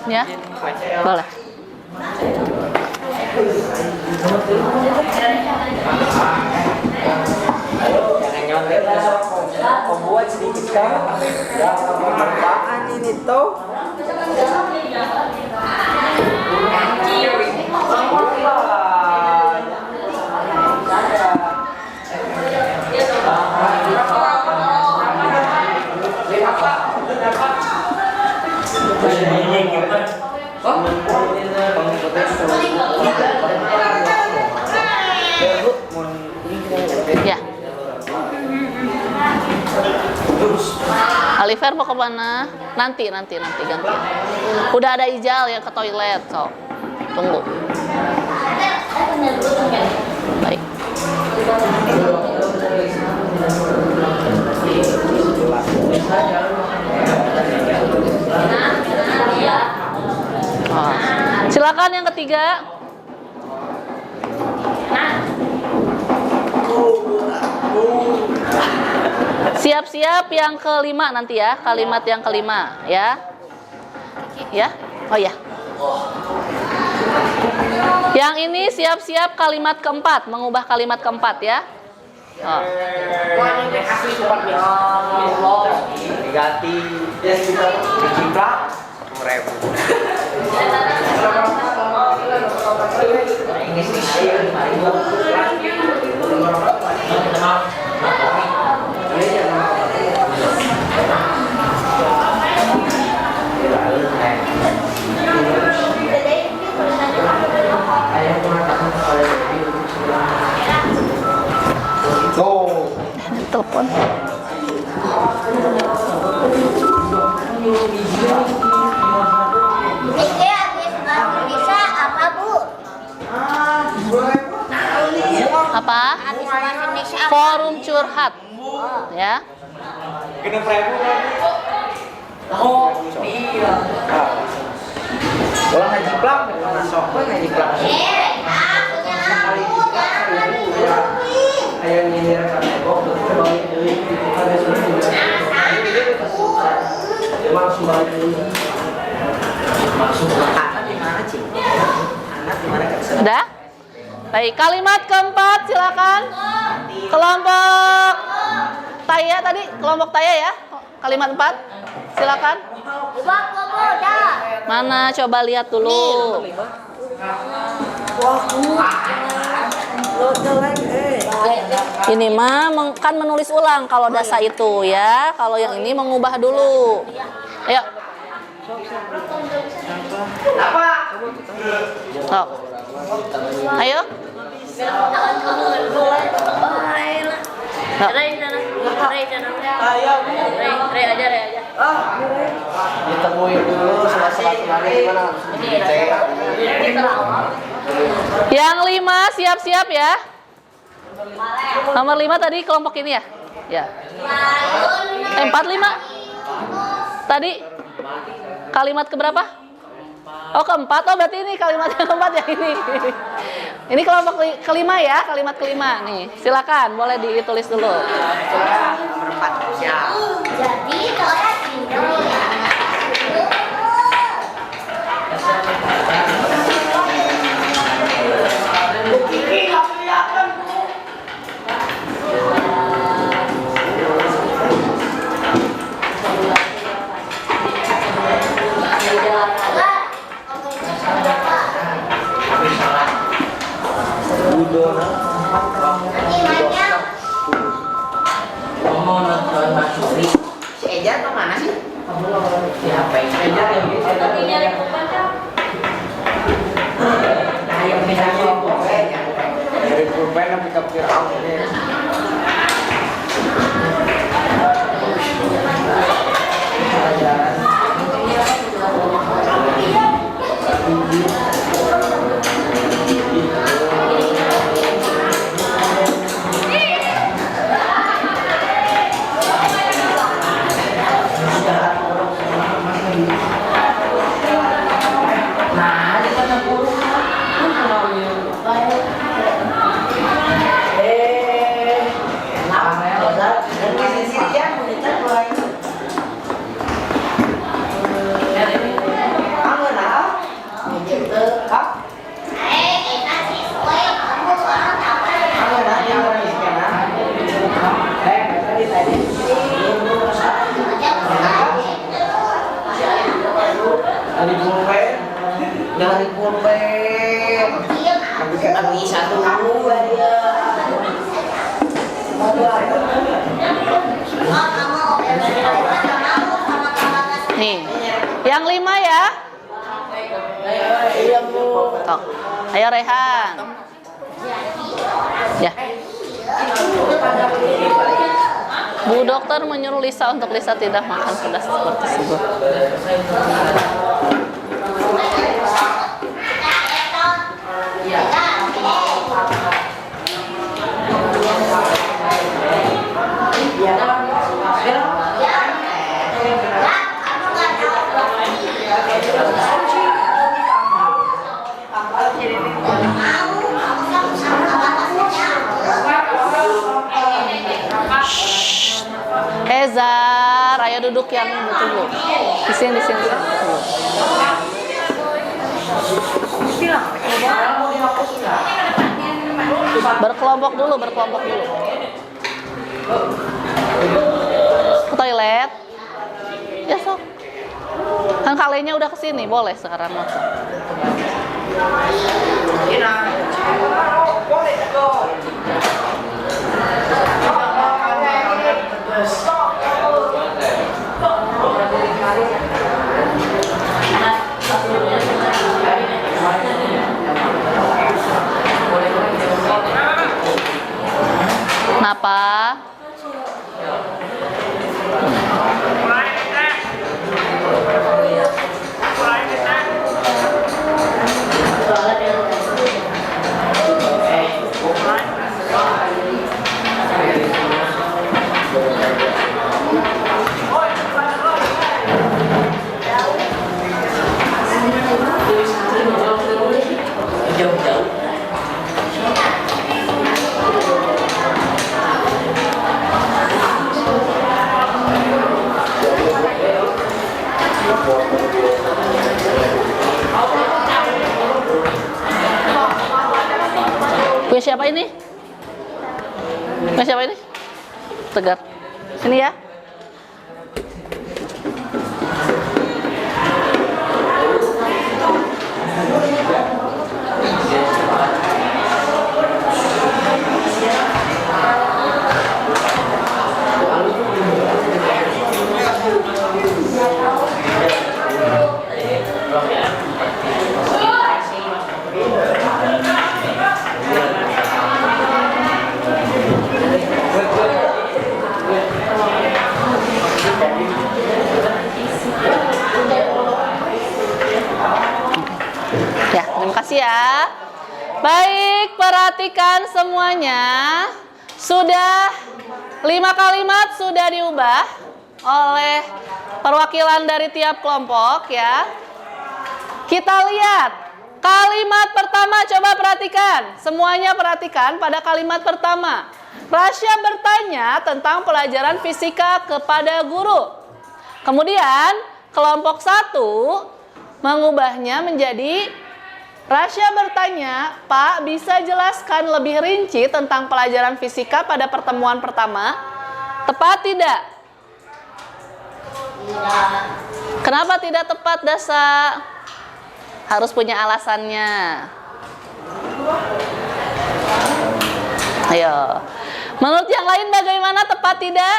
Ya. Boleh. Jangan nyontek. Membuat sedikit kan. Apaan ini tuh? Ya. Alifer mau kemana? Nanti ganti. Udah ada ijal yang ke toilet, so tunggu. Baik. Oh. Silakan yang ketiga. Siap-siap yang kelima nanti ya, kalimat yang kelima ya. Ya? Oh ya. Yang ini siap-siap kalimat keempat, mengubah kalimat keempat ya. Oh. Diganti dijiplak 10.000. Ini sih. Telepon. Ini habis Indonesia apa Bu? Apa? Habis Indonesia apa? Forum curhat. Ya. Ulang ngaji plak, masuk ngaji plak. Sekali plak, ayo nyindir ke tembok, balik duit, ada masuk anak di mana sih? Anak di mana kan? Udah? Baik, kalimat keempat silakan. Kelompok Taya tadi, kelompok Taya ya. Kalimat 4. Silakan. Mana coba lihat dulu. Ini mah kan menulis ulang kalau dasa itu ya. Kalau yang ini mengubah dulu. Ayo. Sok. Ayo. Re aja. Ditemuin dulu selat-selat kemarin gimana? Yang 5 siap-siap ya. Nomor 5 tadi kelompok ini ya? Ya. 4, 5. Tadi kalimat keberapa? Oh, keempat. Oh, berarti ini kalimat yang keempat ya ini. Ini kelompok kelima ya, kalimat kelima nih. Silakan, boleh ditulis dulu. Nomor 4 siap. Jadi kalau Mau nonton masuk nih. Si Eja kemana sih? Siapa yang Eja yang nah, yang bisa kelompok dari pulpen tapi ke Fir'aun deh. Jangan dipulpen. Tapi kan bisa dulu ya. Nih, yang 5 ya. Tok. Ayo Rehan. Ya. Bu dokter menyuruh Lisa untuk Lisa tidak makan pedas seperti tersebut. Ezar, ayo duduk yang betul. Di sini. Berkelompok dulu. Ke toilet. Ya sok. Kan kalinya udah kesini, boleh sekarang masuk. Kenapa? Nah, siapa ini? Tegar. Sini ya. Ya, terima kasih ya. Baik, perhatikan semuanya. Sudah 5 kalimat sudah diubah oleh perwakilan dari tiap kelompok ya. Kita lihat kalimat pertama, coba perhatikan. Semuanya perhatikan pada kalimat pertama. Rasya bertanya tentang pelajaran fisika kepada guru. Kemudian kelompok 1 mengubahnya menjadi Rasya bertanya, Pak, bisa jelaskan lebih rinci tentang pelajaran fisika pada pertemuan pertama? Tepat tidak? Tidak. Kenapa tidak tepat, Dasa? Harus punya alasannya. Ayo. Menurut yang lain bagaimana, tepat tidak?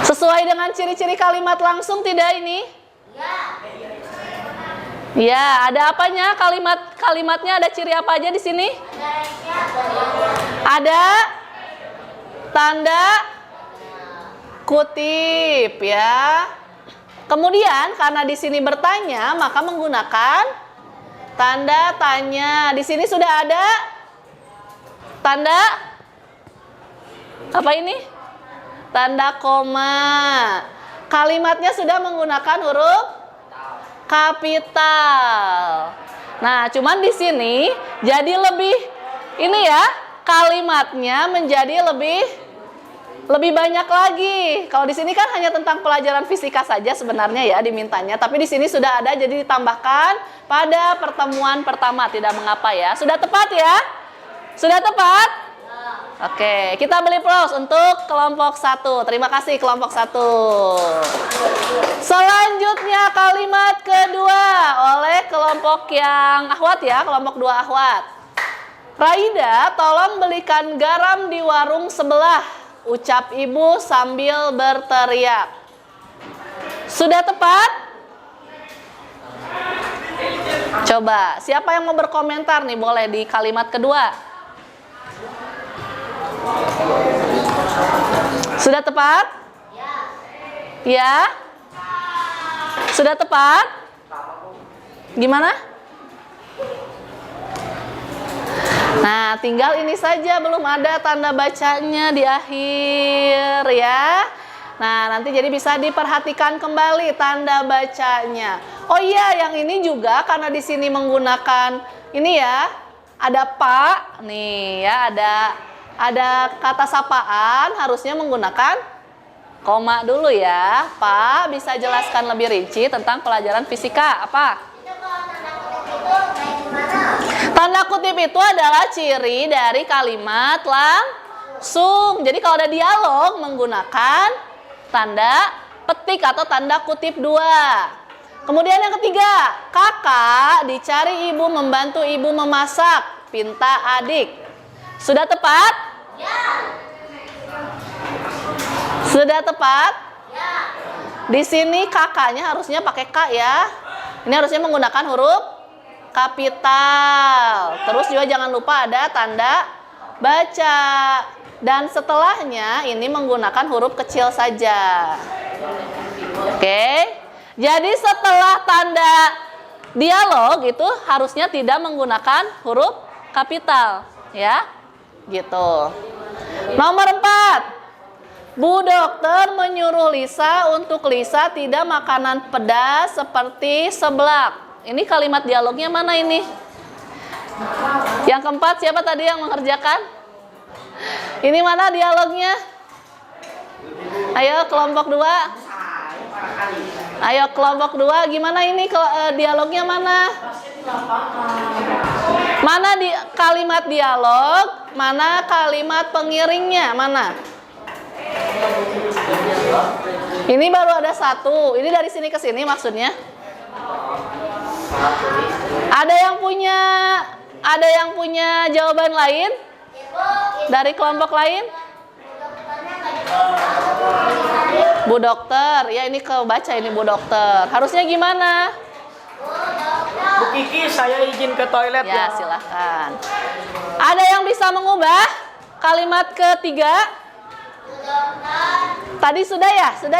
Sesuai dengan ciri-ciri kalimat langsung tidak ini? Ya, ada apanya? Kalimatnya ada ciri apa aja di sini? Ada tanda kutip ya. Kemudian karena di sini bertanya, maka menggunakan tanda tanya. Di sini sudah ada tanda apa ini? Tanda koma. Kalimatnya sudah menggunakan huruf kapital. Nah, cuman di sini jadi lebih ini ya, kalimatnya menjadi lebih banyak lagi. Kalau di sini kan hanya tentang pelajaran fisika saja sebenarnya ya dimintanya, tapi di sini sudah ada jadi ditambahkan pada pertemuan pertama. Tidak mengapa ya. Sudah tepat ya? Sudah tepat? Oke, kita beri aplaus untuk kelompok 1. Terima kasih kelompok 1. Selanjutnya kalimat kedua oleh kelompok yang Ahwat ya, kelompok 2 Ahwat. Raida, tolong belikan garam di warung sebelah, ucap ibu sambil berteriak. Sudah tepat? Coba, siapa yang mau berkomentar nih boleh di kalimat kedua? Sudah tepat? Ya? Sudah tepat? Gimana? Nah, tinggal ini saja, belum ada tanda bacanya di akhir ya. Nah, nanti jadi bisa diperhatikan kembali tanda bacanya. Oh iya, yang ini juga karena di sini menggunakan ini ya, ada Pak nih ya, ada kata sapaan, harusnya menggunakan koma dulu ya. Pak, bisa jelaskan lebih rinci tentang pelajaran fisika apa? Tanda kutip itu adalah ciri dari kalimat langsung. Jadi kalau ada dialog menggunakan tanda petik atau tanda kutip 2. Kemudian yang ketiga, kakak dicari ibu membantu ibu memasak, pinta adik. Sudah tepat? Ya. Sudah tepat? Ya. Di sini kakaknya harusnya pakai K ya. Ini harusnya menggunakan huruf kapital. Terus juga jangan lupa ada tanda baca. Dan setelahnya ini menggunakan huruf kecil saja. Oke. Jadi setelah tanda dialog itu harusnya tidak menggunakan huruf kapital, ya. Gitu. Nomor 4. Bu dokter menyuruh Lisa untuk Lisa tidak makanan pedas seperti seblak. Ini kalimat dialognya mana ini? Yang keempat siapa tadi yang mengerjakan? Ini mana dialognya? Ayo kelompok 2. Ayo kelompok 2, gimana ini dialognya mana? Mana kalimat dialog, mana kalimat pengiringnya, mana? Ini baru ada satu. Ini dari sini ke sini maksudnya. Ada yang punya jawaban lain? Dari kelompok lain? Bu dokter, ya ini kebaca ini Bu dokter. Harusnya gimana? Bu Kiki, saya izin ke toilet Ya, silahkan. Ada yang bisa mengubah kalimat ketiga? Tadi sudah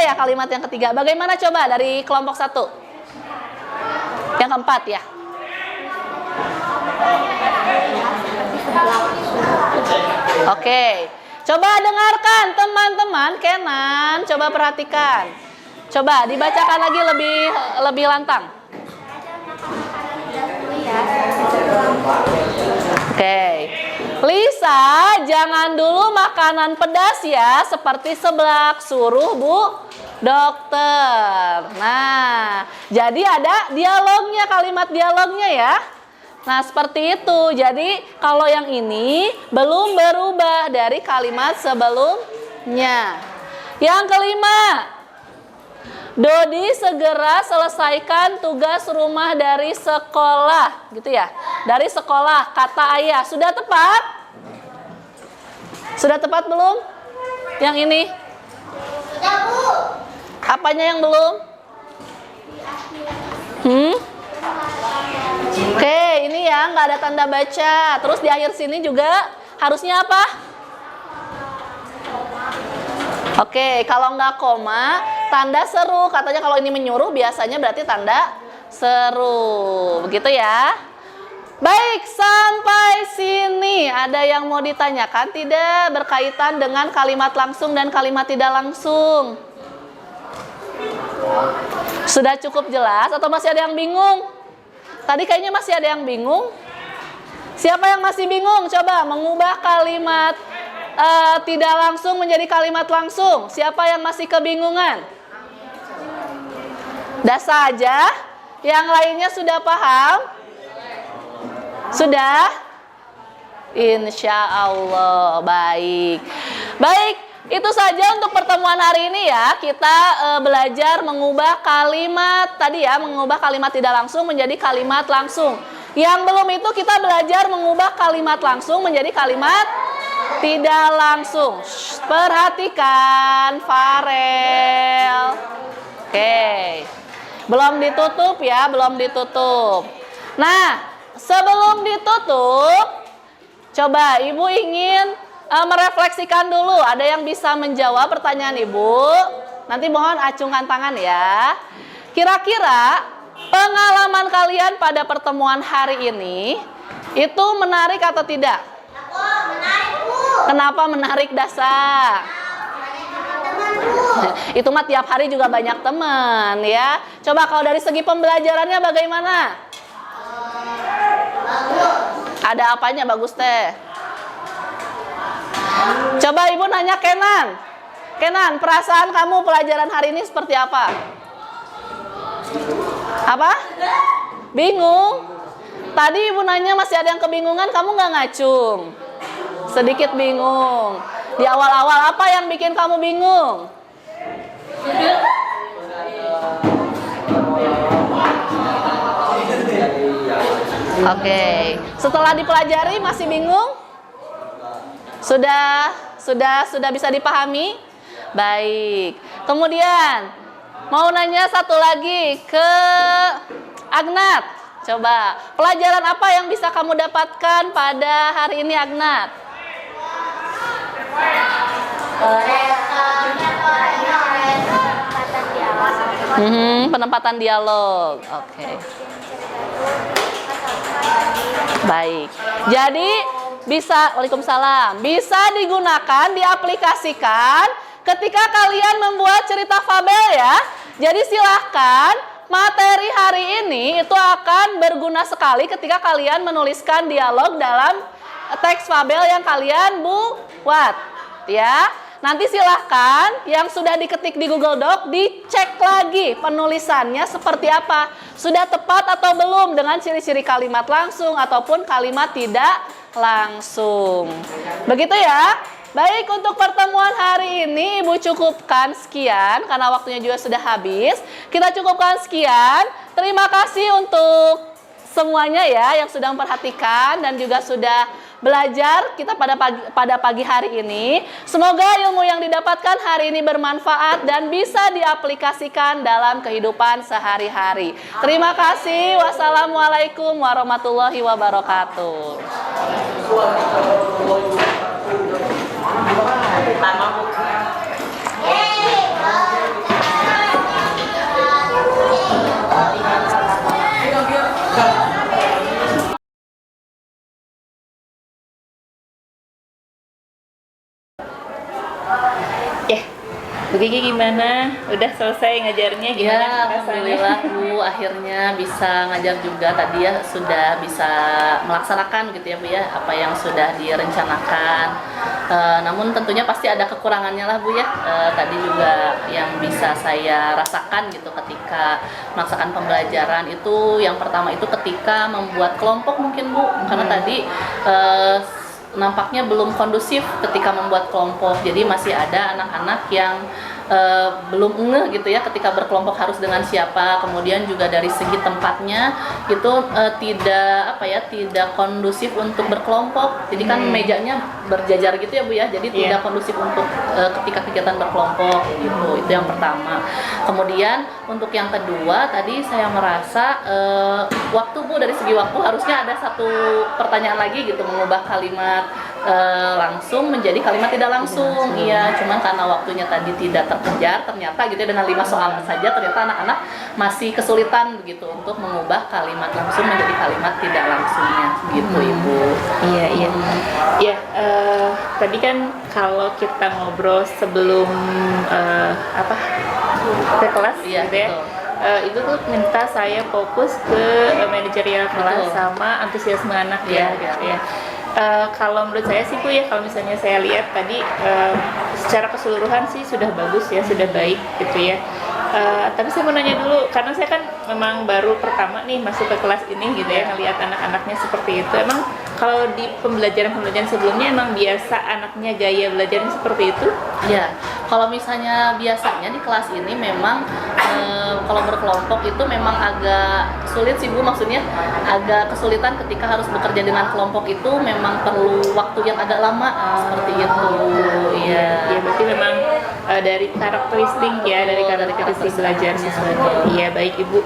ya kalimat yang ketiga. Bagaimana coba dari kelompok 1? Yang keempat ya. Oke. Coba dengarkan teman-teman Kenan, coba perhatikan. Coba dibacakan lagi lebih lantang. Oke. Lisa, jangan dulu makanan pedas ya, seperti seblak, suruh Bu dokter. Nah, jadi ada dialognya, kalimat dialognya ya. Nah, seperti itu. Jadi, kalau yang ini belum berubah dari kalimat sebelumnya. Yang kelima, Dodi segera selesaikan tugas rumah dari sekolah, gitu ya. Dari sekolah, kata ayah. Sudah tepat? Sudah tepat belum? Yang ini? Sudah, Bu. Apanya yang belum? Oke, ini ya nggak ada tanda baca. Terus di akhir sini juga harusnya apa? Oke, kalau nggak koma, tanda seru. Katanya kalau ini menyuruh biasanya berarti tanda seru. Begitu ya. Baik, sampai sini ada yang mau ditanyakan tidak berkaitan dengan kalimat langsung dan kalimat tidak langsung? Sudah cukup jelas atau masih ada yang bingung? Tadi kayaknya masih ada yang bingung. Siapa yang masih bingung? Coba mengubah kalimat tidak langsung menjadi kalimat langsung. Siapa yang masih kebingungan? Dah saja. Yang lainnya sudah paham? Sudah? Insya Allah. Baik. Baik, itu saja untuk pertemuan hari ini ya. Kita belajar mengubah kalimat tadi ya, mengubah kalimat tidak langsung menjadi kalimat langsung. Yang belum itu kita belajar mengubah kalimat langsung menjadi kalimat tidak langsung. Shh, perhatikan Farel. Oke. Belum ditutup ya, belum ditutup. Nah, sebelum ditutup, coba Ibu ingin merefleksikan dulu. Ada yang bisa menjawab pertanyaan Ibu? Nanti mohon acungkan tangan ya. Kira-kira pengalaman kalian pada pertemuan hari ini itu menarik atau tidak? Menarik, Bu. Kenapa menarik Dasa? Itu mah tiap hari juga banyak teman ya. Coba kalau dari segi pembelajarannya bagaimana? Ada apanya bagus teh? Coba Ibu nanya Kenan. Kenan, perasaan kamu pelajaran hari ini seperti apa? Apa? Bingung? Tadi Ibu nanya masih ada yang kebingungan, kamu nggak ngacung? Sedikit bingung. Di awal-awal apa yang bikin kamu bingung? Oke. Setelah dipelajari masih bingung? Sudah bisa dipahami? Baik. Kemudian mau nanya satu lagi ke Agnat. Coba, pelajaran apa yang bisa kamu dapatkan pada hari ini Agnat? Penempatan dialog. Oke. Baik. Jadi bisa, waalaikumsalam, bisa digunakan, diaplikasikan ketika kalian membuat cerita fabel ya. Jadi silahkan, materi hari ini itu akan berguna sekali ketika kalian menuliskan dialog dalam teks fabel yang kalian buat ya. Nanti silahkan yang sudah diketik di Google Doc dicek lagi penulisannya seperti apa. Sudah tepat atau belum dengan ciri-ciri kalimat langsung ataupun kalimat tidak langsung. Begitu ya. Baik, untuk pertemuan hari ini Ibu cukupkan sekian karena waktunya juga sudah habis. Kita cukupkan sekian. Terima kasih untuk semuanya ya yang sudah memperhatikan dan juga sudah belajar kita pada pagi hari ini. Semoga ilmu yang didapatkan hari ini bermanfaat dan bisa diaplikasikan dalam kehidupan sehari-hari. Terima kasih. Wassalamualaikum warahmatullahi wabarakatuh. Ya, Bu Kiki gimana? Udah selesai ngajarnya gimana Ya, rasanya? alhamdulillah Bu, akhirnya bisa ngajar juga. Tadi ya sudah bisa melaksanakan gitu ya Bu ya, apa yang sudah direncanakan. Namun tentunya pasti ada kekurangannya lah Bu ya. Tadi juga yang bisa saya rasakan gitu ketika melaksanakan pembelajaran itu, yang pertama itu ketika membuat kelompok mungkin Bu, karena tadi nampaknya belum kondusif ketika membuat kelompok. Jadi masih ada anak-anak yang belum ngeh gitu ya ketika berkelompok harus dengan siapa. Kemudian juga dari segi tempatnya itu tidak kondusif untuk berkelompok. Jadi kan mejanya berjajar gitu ya Bu ya. Jadi tidak kondusif untuk ketika kegiatan berkelompok gitu. Itu yang pertama. Kemudian untuk yang kedua tadi saya merasa waktu Bu, dari segi waktu harusnya ada satu pertanyaan lagi gitu, mengubah kalimat langsung menjadi kalimat tidak langsung. Iya, cuman karena waktunya tadi tidak terkejar ternyata gitu ya, dengan 5 soal saja ternyata anak-anak masih kesulitan begitu untuk mengubah kalimat langsung menjadi kalimat tidak langsungnya gitu Ibu. Iya, iya. Ya, tadi kan kalau kita ngobrol sebelum ke kelas Iya, gitu ya. Itu tuh minta saya fokus ke manajerial kelas sama antusiasme anak ya gitu ya. Kalau menurut saya sih Bu ya, kalau misalnya saya lihat tadi secara keseluruhan sih sudah bagus ya, sudah baik gitu ya. Tapi saya mau nanya dulu, karena saya kan memang baru pertama nih masuk ke kelas ini gitu ya, ngelihat anak-anaknya seperti itu. Emang kalau di pembelajaran sebelumnya emang biasa anaknya gaya belajarnya seperti itu? Ya, kalau misalnya biasanya di kelas ini memang kalau berkelompok itu memang agak sulit sih Bu, maksudnya agak kesulitan ketika harus bekerja dengan kelompok itu memang perlu waktu yang agak lama seperti itu. Iya. Ya berarti memang dari karakteristik ya, dari karakteristik belajar siswanya. Iya baik Ibu.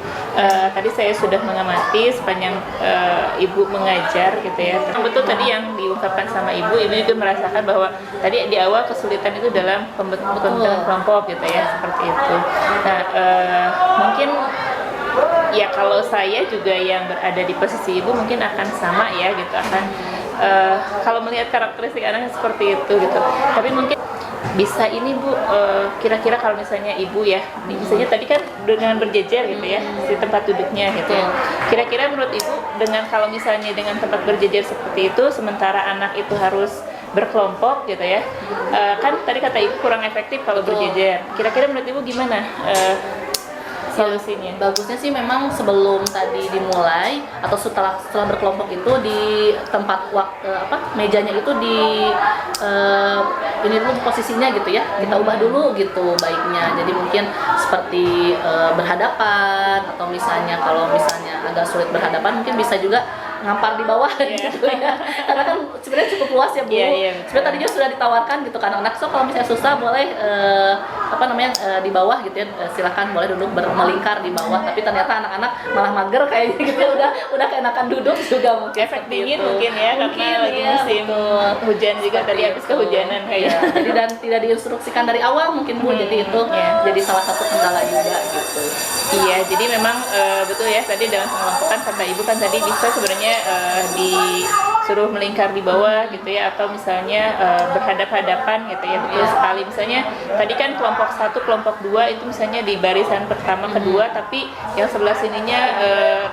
Tadi saya sudah mengamati sepanjang Ibu mengajar gitu ya. Betul tadi yang diungkapkan sama Ibu juga merasakan bahwa tadi di awal kesulitan itu dalam pembentukan kelompok gitu ya, seperti itu. Nah mungkin ya kalau saya juga yang berada di posisi Ibu mungkin akan sama ya gitu, akan kalau melihat karakteristik anaknya seperti itu gitu. Tapi mungkin bisa ini Bu, kira-kira kalau misalnya Ibu ya, misalnya tadi kan dengan berjejer gitu ya di tempat duduknya gitu ya. Kira-kira menurut Ibu dengan kalau misalnya dengan tempat berjejer seperti itu, sementara anak itu harus berkelompok gitu ya, kan tadi kata Ibu kurang efektif kalau berjejer. Kira-kira menurut Ibu gimana solusinya? Bagusnya sih memang sebelum tadi dimulai atau setelah berkelompok itu di tempat mejanya itu di ini dulu posisinya gitu ya, kita ubah dulu gitu baiknya. Jadi mungkin seperti berhadapan, atau misalnya kalau misalnya agak sulit berhadapan mungkin bisa juga ngampar di bawah gitu ya. Karena kan sebenarnya cukup luas ya Bu. Sebenarnya tadinya sudah ditawarkan gitu kan anak, so kalau misalnya susah boleh di bawah gitu ya, silakan boleh duduk melingkar di bawah. Tapi ternyata anak-anak malah mager kayaknya gitu, udah keenakan duduk juga mungkin. Efek dingin mungkin ya, karena lagi musim hujan juga, tadi habis kehujanan kayaknya. Jadi dan tidak diinstruksikan dari awal mungkin Bu, jadi itu jadi salah satu kendala juga gitu. Iya, jadi memang betul ya, tadi dalam pengelompokan kata Ibu kan tadi bisa sebenarnya disuruh melingkar di bawah gitu ya, atau misalnya berhadap-hadapan gitu ya, betul sekali. Misalnya tadi kan kelompok 1, kelompok 2 itu misalnya di barisan pertama kedua, tapi yang sebelah sininya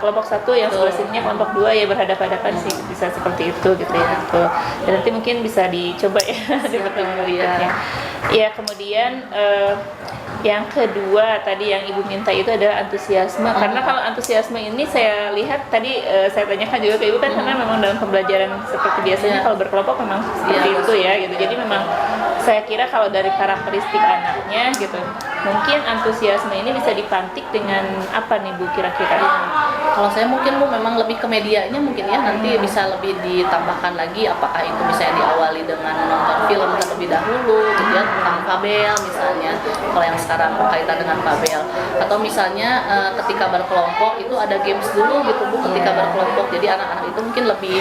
kelompok 1, yang sebelah sininya kelompok 2 ya berhadap-hadapan sih, bisa seperti itu gitu ya. Betul. Dan nanti mungkin bisa dicoba ya di pertemuan berikutnya. Ya, kemudian Yang kedua tadi yang Ibu minta itu adalah antusiasme. Karena kalau antusiasme ini saya lihat tadi saya tanyakan juga ke Ibu kan karena memang dalam pembelajaran seperti biasanya kalau berkelompok memang seperti itu ya gitu. Jadi memang saya kira kalau dari karakteristik anaknya gitu, mungkin antusiasme ini bisa dipantik dengan apa nih Bu kira-kira? Kalau saya mungkin Bu memang lebih ke medianya mungkin ya, nanti bisa lebih ditambahkan lagi apakah itu misalnya diawali dengan menonton film terlebih dahulu gitu ya, tentang fabel misalnya kalau yang sekarang berkaitan dengan fabel, atau misalnya ketika berkelompok itu ada games dulu gitu Bu ketika berkelompok, jadi anak-anak itu mungkin lebih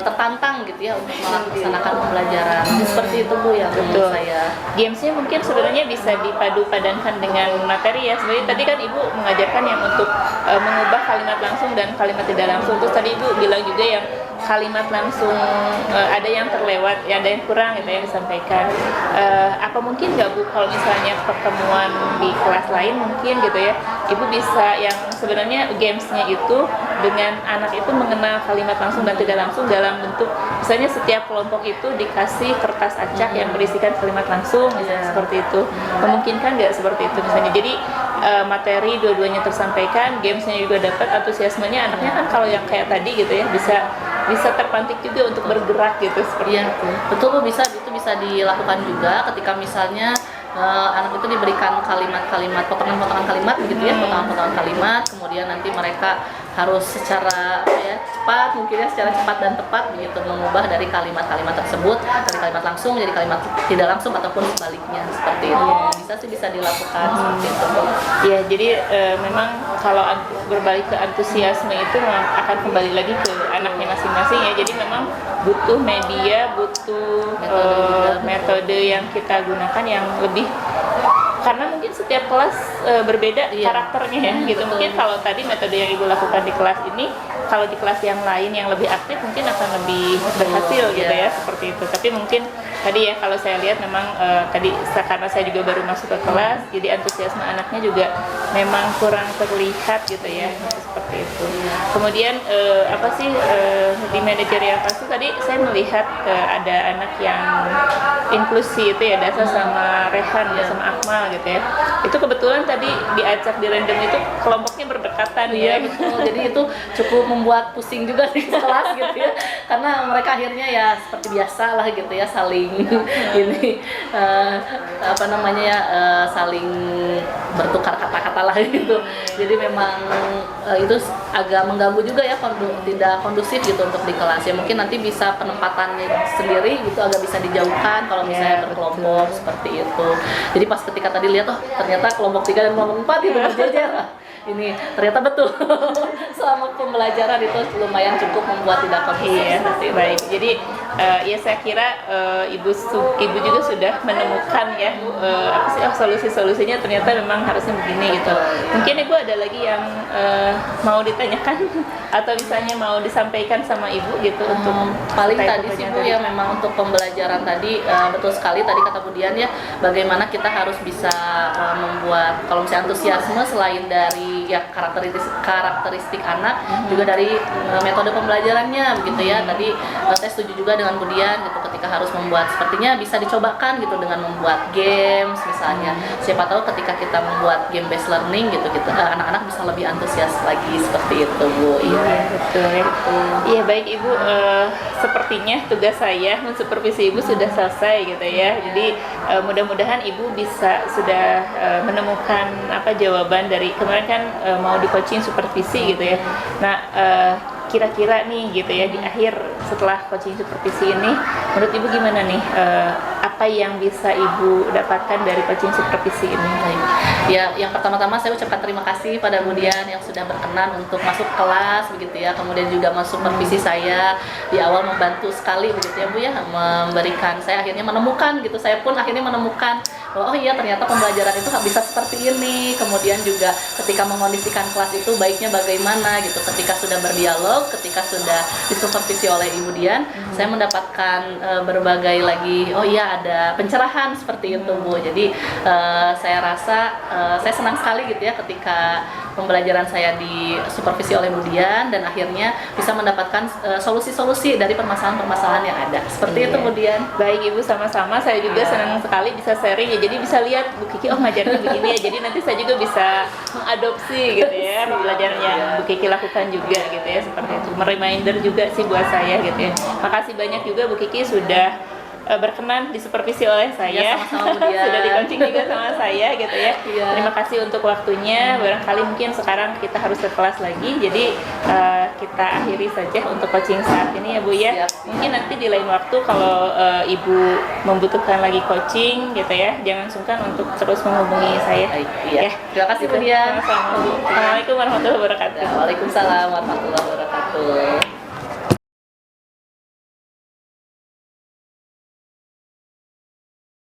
tertantang gitu ya untuk melaksanakan pembelajaran. Jadi seperti itu Bu yang menurut saya. Gamesnya mungkin sebenarnya bisa dipadu-padankan dengan materi ya. Sebenarnya tadi kan Ibu mengajarkan yang untuk mengubah kalimat langsung dan kalimat tidak langsung. Terus tadi Ibu bilang juga yang kalimat langsung ada yang terlewat, ya ada yang kurang gitu yang disampaikan. Apa mungkin nggak Bu kalau misalnya pertemuan di kelas lain mungkin gitu ya, Ibu bisa yang sebenarnya gamesnya itu dengan anak itu mengenal kalimat langsung dan tidak langsung dalam bentuk misalnya setiap kelompok itu dikasih kertas acak yang berisikan kalimat langsung misalnya seperti itu. Memungkinkan nggak seperti itu misalnya? Jadi materi dua-duanya tersampaikan, gamesnya juga dapat, antusiasmenya anaknya kan kalau yang kayak tadi gitu ya bisa terpantik juga untuk bergerak gitu seperti itu. Betul Bu, bisa itu bisa dilakukan juga ketika misalnya anak itu diberikan kalimat-kalimat, potongan-potongan kalimat begitu ya, potongan-potongan kalimat, kemudian nanti mereka harus secara cepat, mungkin ya secara cepat dan tepat begitu mengubah dari kalimat-kalimat tersebut dari kalimat langsung jadi kalimat tidak langsung ataupun sebaliknya seperti itu. Bisa dilakukan seperti itu. Ya, jadi memang kalau berbalik ke antusiasme itu memang akan kembali lagi ke anaknya masing-masing ya. Jadi memang butuh media, butuh metode yang kita gunakan yang lebih, karena mungkin setiap kelas berbeda karakternya ya gitu. Mungkin kalau tadi metode yang Ibu lakukan di kelas ini, kalau di kelas yang lain yang lebih aktif mungkin akan lebih berhasil gitu ya seperti itu. Tapi mungkin tadi ya kalau saya lihat memang tadi karena saya juga baru masuk ke kelas, jadi antusiasme anaknya juga memang kurang terlihat gitu ya seperti itu. Kemudian apa sih di manajerial kelas itu tadi saya melihat ada anak yang inklusi itu ya, Dasa sama Rehan ya sama Akmal gitu ya. Itu kebetulan tadi diacak di random itu kelompoknya berdekatan ya. Betul. Jadi itu cukup membuat pusing juga di kelas gitu ya. Karena mereka akhirnya ya seperti biasa lah gitu ya, saling ini apa namanya ya, saling bertukar kata-kata lah gitu. Jadi memang itu agak mengganggu juga ya, tidak kondusif gitu untuk di kelas ya. Mungkin nanti bisa penempatannya sendiri gitu agak bisa dijauhkan kalau misalnya berkelompok seperti itu. Jadi pas ketika tadi lihat ternyata kelompok 3 dan kelompok 4 itu berjejer. Ini ternyata betul selama pembelajaran itu lumayan cukup membuat tidak kondusif. Iya, baik. Jadi ya saya kira ibu juga sudah menemukan ya apa sih solusi-solusinya, ternyata memang harusnya begini gitu. Mungkin Ibu ada lagi yang mau ditanyakan atau misalnya mau disampaikan sama Ibu gitu untuk paling tadi sih Bu ya, memang untuk pembelajaran tadi betul sekali tadi kata Bu Dian ya, bagaimana kita harus bisa membuat kalau misalnya antusiasme selain dari ya karakteristik anak juga dari metode pembelajarannya begitu ya. Tadi saya setuju juga dengan Bu Dian gitu, ketika harus membuat sepertinya bisa dicobakan gitu dengan membuat games misalnya. Siapa tahu ketika kita membuat game based learning gitu anak-anak bisa lebih antusias lagi seperti itu Bu. Iya betul ya. Iya baik Ibu, sepertinya tugas saya mensupervisi Ibu sudah selesai gitu ya. Jadi mudah-mudahan Ibu bisa sudah menemukan apa jawaban dari kemarin kan mau di coaching supervisi gitu ya. Nah kira-kira nih gitu ya di akhir setelah coaching supervisi ini menurut Ibu gimana nih, apa yang bisa Ibu dapatkan dari coaching supervisi ini? Ya, yang pertama-tama saya ucapkan terima kasih pada Bu Dian yang sudah berkenan untuk masuk kelas begitu ya, kemudian juga mensupervisi saya di awal, membantu sekali begitu ya Bu ya, memberikan saya akhirnya menemukan gitu, saya pun akhirnya menemukan bahwa oh iya ternyata pembelajaran itu bisa seperti ini. Kemudian juga ketika mengondisikan kelas itu baiknya bagaimana gitu, ketika sudah berdialog, ketika sudah disupervisi oleh Ibu Dian, saya mendapatkan berbagai lagi, oh iya ada pencerahan seperti itu Bu. Jadi saya rasa saya senang sekali gitu ya ketika pembelajaran saya di supervisi oleh Bu Dian dan akhirnya bisa mendapatkan solusi-solusi dari permasalahan-permasalahan yang ada. Seperti itu Bu Dian. Baik Ibu, sama-sama. Saya juga senang sekali bisa sharing ya. Jadi bisa lihat Bu Kiki, oh ngajarnya begini ya. Jadi nanti saya juga bisa mengadopsi gitu ya pembelajaran yang Bu Kiki lakukan juga gitu ya. Seperti itu. Reminder juga sih buat saya gitu ya. Makasih banyak juga Bu Kiki sudah berkenan disupervisi oleh saya. Ya, sama-sama, Bu Dian. Sudah di-coaching juga sama saya gitu ya. Iya. Terima kasih untuk waktunya. Barangkali mungkin sekarang kita harus ke kelas lagi. Jadi kita akhiri saja untuk coaching saat ini ya Bu ya. Siap. Mungkin nanti di lain waktu kalau Ibu membutuhkan lagi coaching gitu ya, jangan sungkan untuk terus menghubungi saya. Baik, iya. Ya. Terima kasih Bu Gitu. Dian. Sama-sama. Assalamualaikum warahmatullahi wabarakatuh. Waalaikumsalam warahmatullahi wabarakatuh.